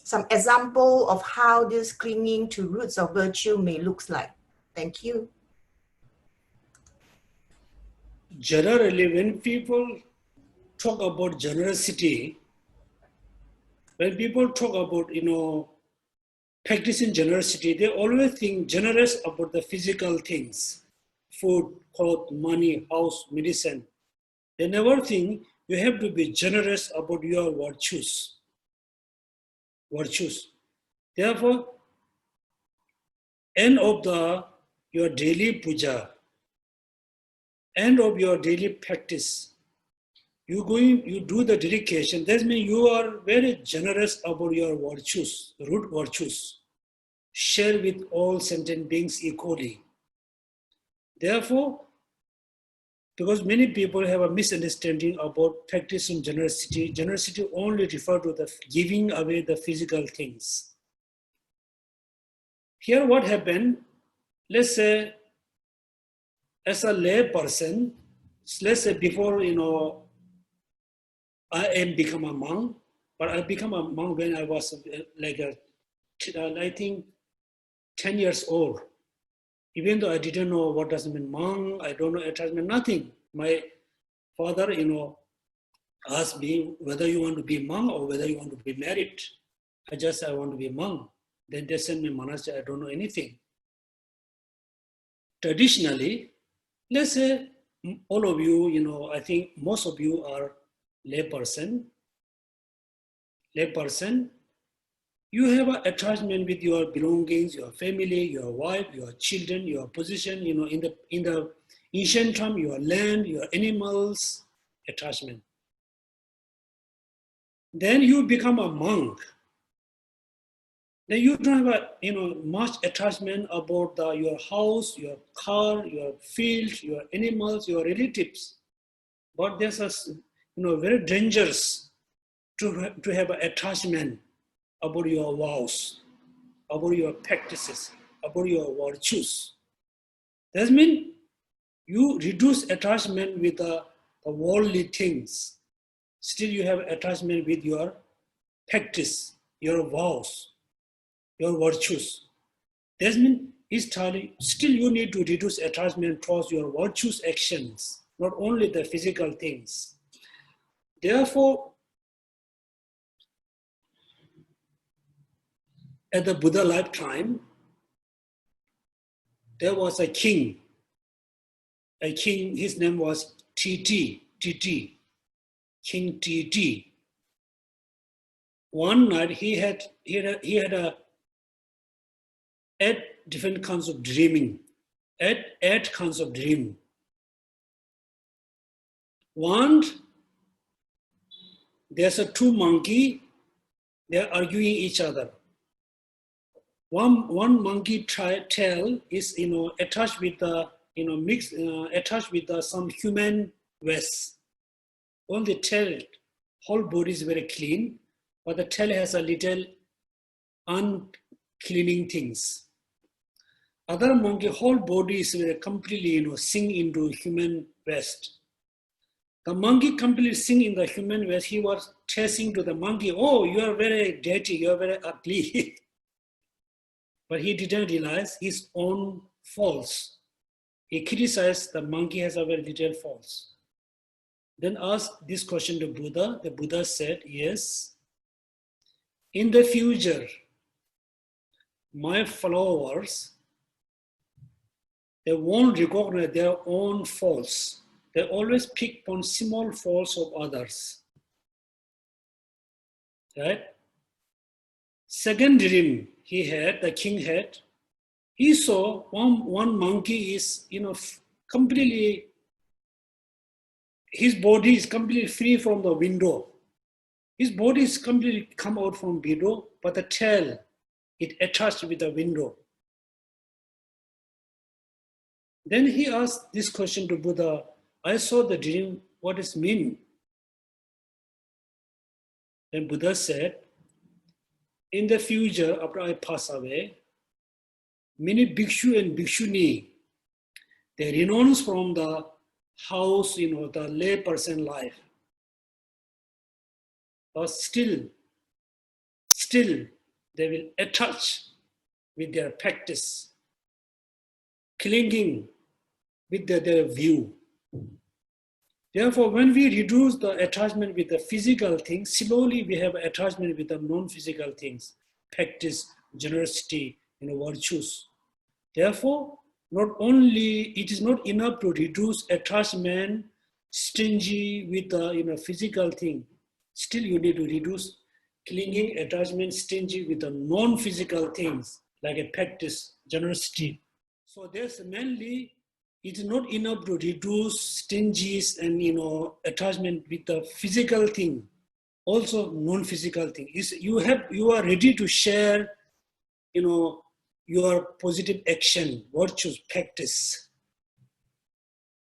some example of how this clinging to roots of virtue may look like. Thank you. Generally, when people talk about generosity, when people talk about, practicing generosity, they always think generous about the physical things, food, clothes, money, house, medicine. They never think you have to be generous about your virtues. Therefore, end of your daily puja, end of your daily practice, you do the dedication. That means you are very generous about your virtues, root virtues. Share with all sentient beings equally. Therefore, because many people have a misunderstanding about practicing generosity, generosity only refers to the giving away the physical things. Here what happened, let's say, as a lay person, let's say before, I am become a monk, but I become a monk when I was I think 10 years old. Even though I didn't know what does it mean monk, I don't know attachment, nothing. My father, asked me whether you want to be monk or whether you want to be married. I want to be monk. Then they sent me monastery, I don't know anything. Traditionally, let's say all of you, I think most of you are layperson. You have an attachment with your belongings, your family, your wife, your children, your position, in the ancient time, your land, your animals, attachment. Then you become a monk. Then you don't have much attachment about your house, your car, your field, your animals, your relatives. But there's very dangerous to have an attachment about your vows, about your practices, about your virtues. That means you reduce attachment with the worldly things. Still you have attachment with your practice, your vows, your virtues. That means still you need to reduce attachment towards your virtuous actions, not only the physical things. Therefore, at the Buddha lifetime, there was a king. His name was King T. One night he had 8 different kinds of dreaming, 8 kinds of dream. One, there's 2 monkeys, they're arguing each other. One monkey tail is attached with the attached with some human waste. All the tail, whole body is very clean, but the tail has a little uncleaning things. Other monkey, whole body is completely sink into human waste. The monkey completely sink in the human waste. He was chasing to the monkey. Oh, you are very dirty. You are very ugly. But he didn't realize his own faults. He criticized the monkey has a very little faults. Then asked this question to Buddha. The Buddha said, yes, in the future, my followers, they won't recognize their own faults. They always pick on small faults of others. Right? Second dream the king had, he saw one monkey is, completely, his body is completely free from the window. His body is completely come out from window, but the tail, it attached with the window. Then he asked this question to Buddha, I saw the dream, what does it mean? Then Buddha said, in the future, after I pass away, many bhikshu and bhikshuni, they renounce from the house, the lay person life. But still, they will attach with their practice, clinging with their view. Therefore, when we reduce the attachment with the physical things, slowly we have attachment with the non-physical things, practice, generosity, virtues. Therefore, not only it is not enough to reduce attachment, stingy with the physical thing. Still, you need to reduce clinging, attachment, stingy with the non-physical things like a practice, generosity. So there's mainly. It is not enough to reduce stinginess and attachment with the physical thing, also non-physical thing. You are ready to share, your positive action, virtues, practice.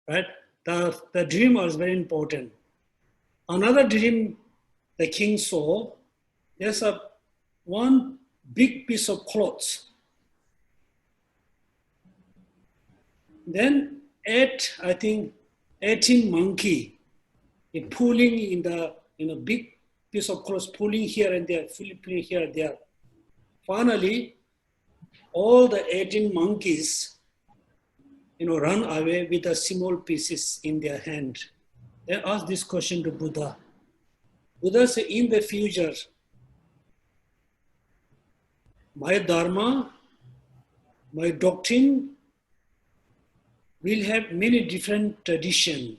Right? The dream was very important. Another dream the king saw, there's one big piece of cloth. Then 18 monkey pulling in the big piece of cloth, pulling here and there, pulling here and there. Finally, all the 18 monkeys, run away with the small pieces in their hand. They asked this question to Buddha. Buddha said, in the future, my dharma, my doctrine will have many different traditions.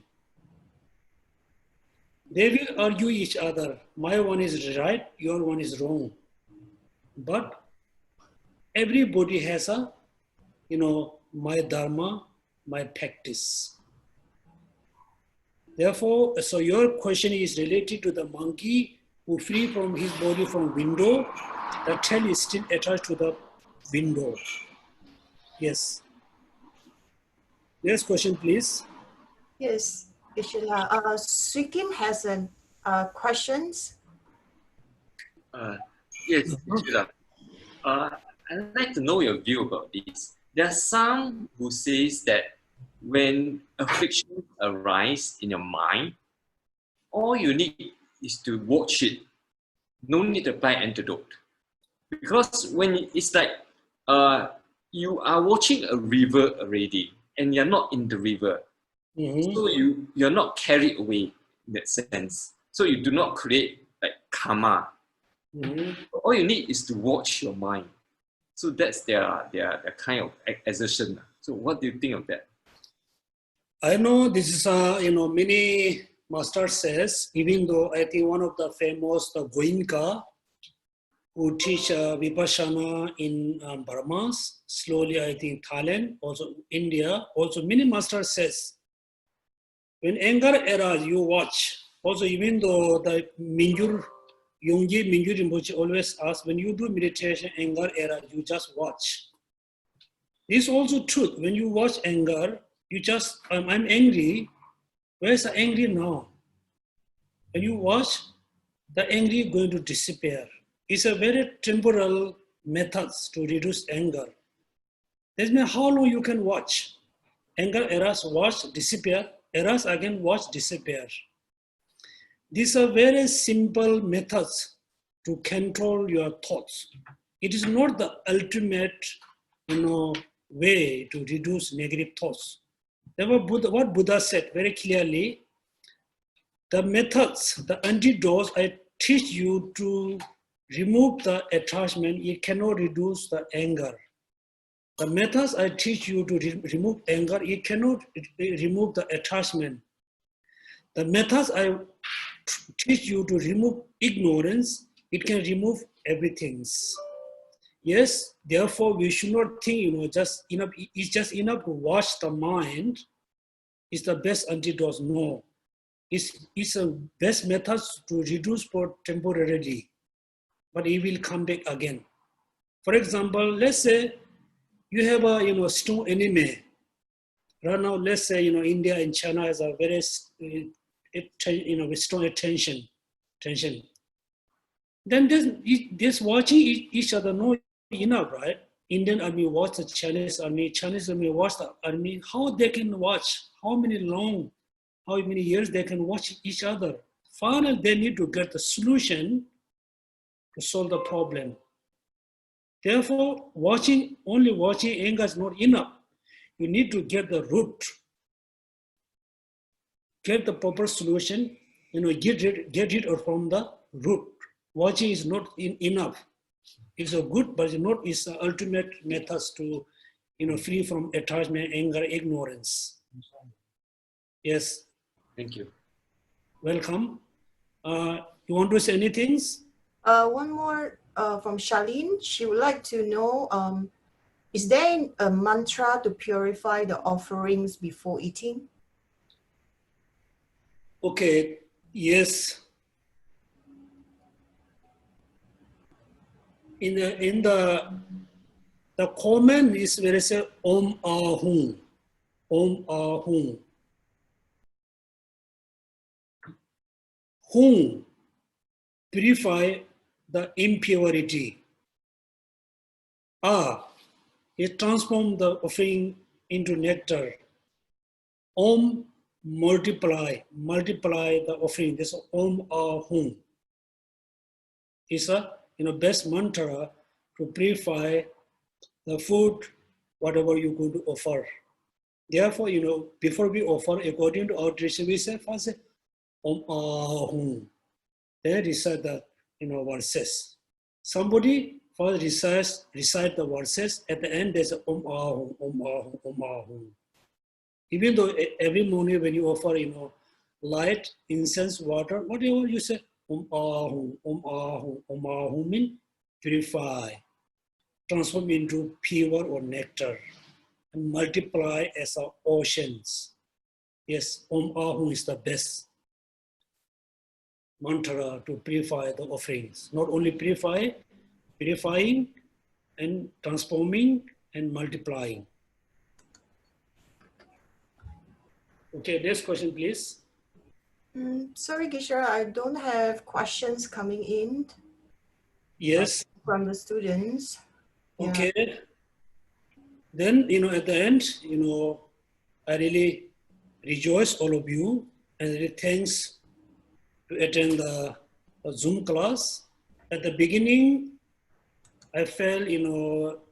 They will argue each other. My one is right, your one is wrong. But everybody has a, my dharma, my practice. Therefore, so your question is related to the monkey who free from his body from window. The tail is still attached to the window. Yes. Next question, please. Yes, Geshe-la. Sikim has questions. Yes, Geshe-la. I'd like to know your view about this. There are some who says that when afflictions arise in your mind, all you need is to watch it. No need to apply antidote. Because when it's like you are watching a river already and you're not in the river. Mm-hmm. So you're not carried away in that sense. So you do not create like karma. Mm-hmm. All you need is to watch your mind. So that's their kind of assertion. So what do you think of that? I know this is many masters says, even though I think one of the famous Goenka who teach Vipassana in Burma, slowly I think Thailand, also India, also many masters says, when anger arises, you watch. Also, even though the Mingyur Rinpoche always asks, when you do meditation, anger arises, you just watch. This is also truth. When you watch anger, you just, I'm angry. Where's the angry now? When you watch, the angry is going to disappear. It's a very temporal method to reduce anger. That means how long you can watch. Anger arises, watch, disappear, arises again, watch, disappear. These are very simple methods to control your thoughts. It is not the ultimate, way to reduce negative thoughts. What Buddha said very clearly, the methods, the antidotes I teach you to remove the attachment, it cannot reduce the anger. The methods I teach you to remove anger, it cannot remove the attachment. The methods I teach you to remove ignorance, it can remove everything. Yes, therefore we should not think, it's just enough to watch the mind. It's the best antidote. No, it's a best method to reduce for temporarily, but it will come back again. For example, let's say you have a strong enemy. Right now, let's say India and China has a very with strong tension. Then this watching each other not enough, right? Indian army watch the Chinese army watch the army. How they can watch? How many years they can watch each other? Finally, they need to get the solution to solve the problem. Therefore, only watching anger is not enough. You need to get the root, get the proper solution. Get it from the root. Watching is not enough. It's a good, but it's the ultimate methods to, free from attachment, anger, ignorance. Yes. Thank you. Welcome. You want to say anything? One more from Charlene. She would like to know, is there a mantra to purify the offerings before eating? Okay, yes. In the comment is where it says Om Ahum. Om Ahum. Hum purify the impurity. It transforms the offering into nectar. Om multiply the offering. This Om Ahum is a best mantra to purify the food, whatever you're going to offer. Therefore, before we offer, according to our tradition, we say first Om Ahum. they recite the verses. Somebody first recite the verses. At the end, there's a Om Ahum, Om Ahum, Om Ahum. Even though every morning when you offer, light, incense, water, whatever you say, Om Ahum, Om Ahum, Om Ahum means purify, transform into pure or nectar, and multiply as our oceans. Yes, Om Ahum is the best mantra to purify the offerings. Not only purifying and transforming and multiplying. Okay, next question, please. Sorry, Geshe, I don't have questions coming in. Yes. From the students. Okay. Yeah. Then, at the end, I really rejoice all of you and really thanks to attend the Zoom class. At the beginning, I felt,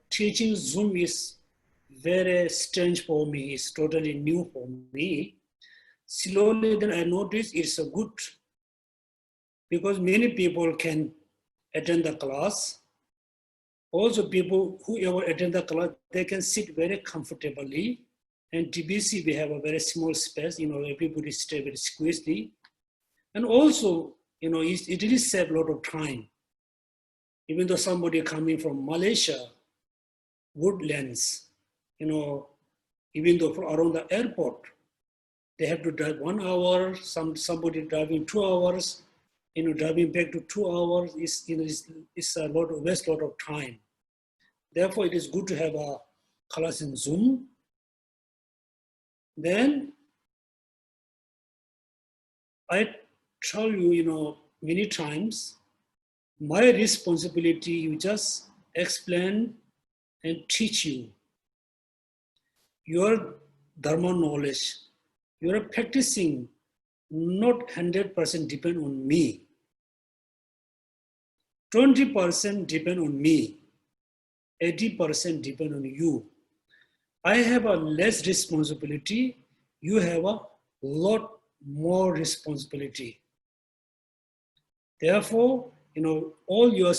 teaching Zoom is very strange for me. It's totally new for me. Slowly, then I noticed it's a good, because many people can attend the class. Also, people who ever attend the class, they can sit very comfortably. And TBC, we have a very small space, everybody stay very squeezedly. And also, it really saves a lot of time. Even though somebody coming from Malaysia, Woodlands, even though from around the airport, they have to drive 1 hour, somebody driving 2 hours, driving back to 2 hours is a lot of waste lot of time. Therefore, it is good to have a class in Zoom. Then I tell you, many times, my responsibility is just explain and teach you. Your Dharma knowledge, you're practicing, not 100% depend on me. 20% depend on me. 80% depend on you. I have a less responsibility. You have a lot more responsibility. Therefore, all your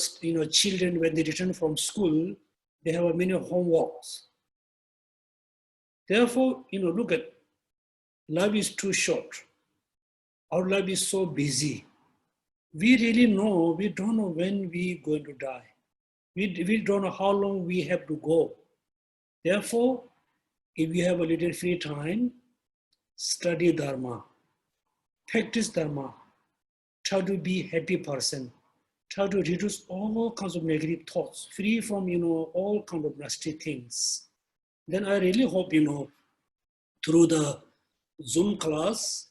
children, when they return from school, they have many homeworks. Therefore, look at, life is too short. Our life is so busy. We don't know when we're going to die. We don't know how long we have to go. Therefore, if you have a little free time, study Dharma, practice Dharma, try to be a happy person, try to reduce all kinds of negative thoughts, free from, all kinds of nasty things. Then I really hope, through the Zoom class,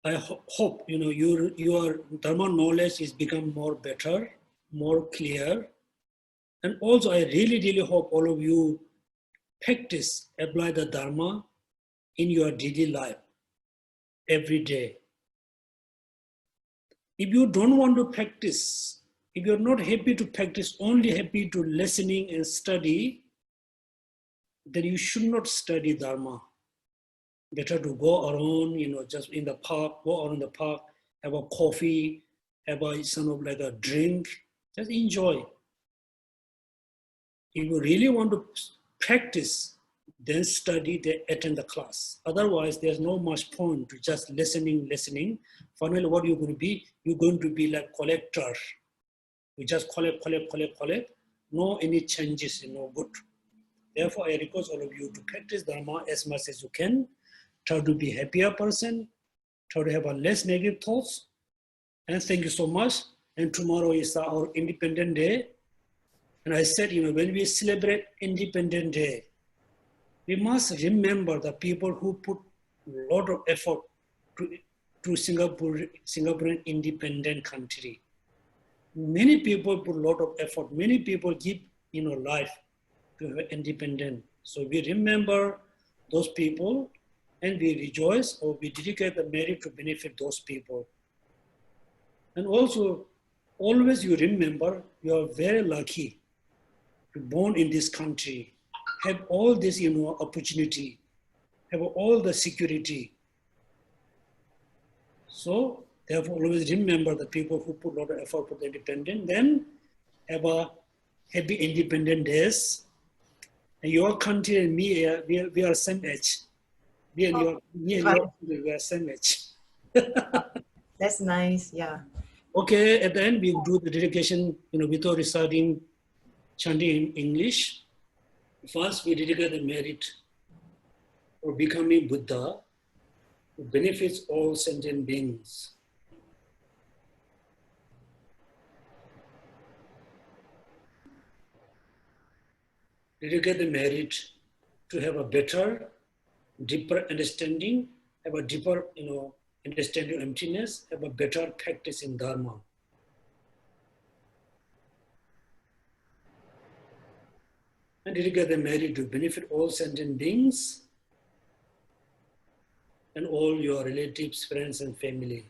I hope, your Dharma knowledge is become more better, more clear. And also, I really, really hope all of you practice, apply the Dharma in your daily life, every day. If you don't want to practice, if you're not happy to practice, only happy to listening and study, then you should not study Dharma. Better to go around, just in the park, go around the park, have a coffee, have a like a drink, just enjoy. If you really want to practice, then study, then attend the class. Otherwise, there's no much point to just listening. Finally, what you're going to be? You're going to be like collector. You just collect. No any changes, no good. Therefore, I request all of you to practice Dharma as much as you can. Try to be a happier person. Try to have a less negative thoughts. And thank you so much. And tomorrow is our Independent Day. And I said, when we celebrate Independent Day, we must remember the people who put a lot of effort to Singaporean independent country. Many people put a lot of effort. Many people give, life to have independent. So we remember those people and we rejoice, or we dedicate the merit to benefit those people. And also, always you remember you are very lucky to be born in this country, have all this, opportunity, have all the security. So Therefore, always remember the people who put a lot of effort for the independent, then have a happy independent days. And your country and me, we are same age. Me and your country, we are same age. That's nice, yeah. Okay, at the end we do the dedication, without reciting chanting in English. First, we dedicate the merit for becoming Buddha, who benefits all sentient beings. Dedicate the merit to have a better, deeper understanding, have a deeper, understanding of emptiness, have a better practice in Dharma. And dedicate the merit to benefit all sentient beings and all your relatives, friends, and family.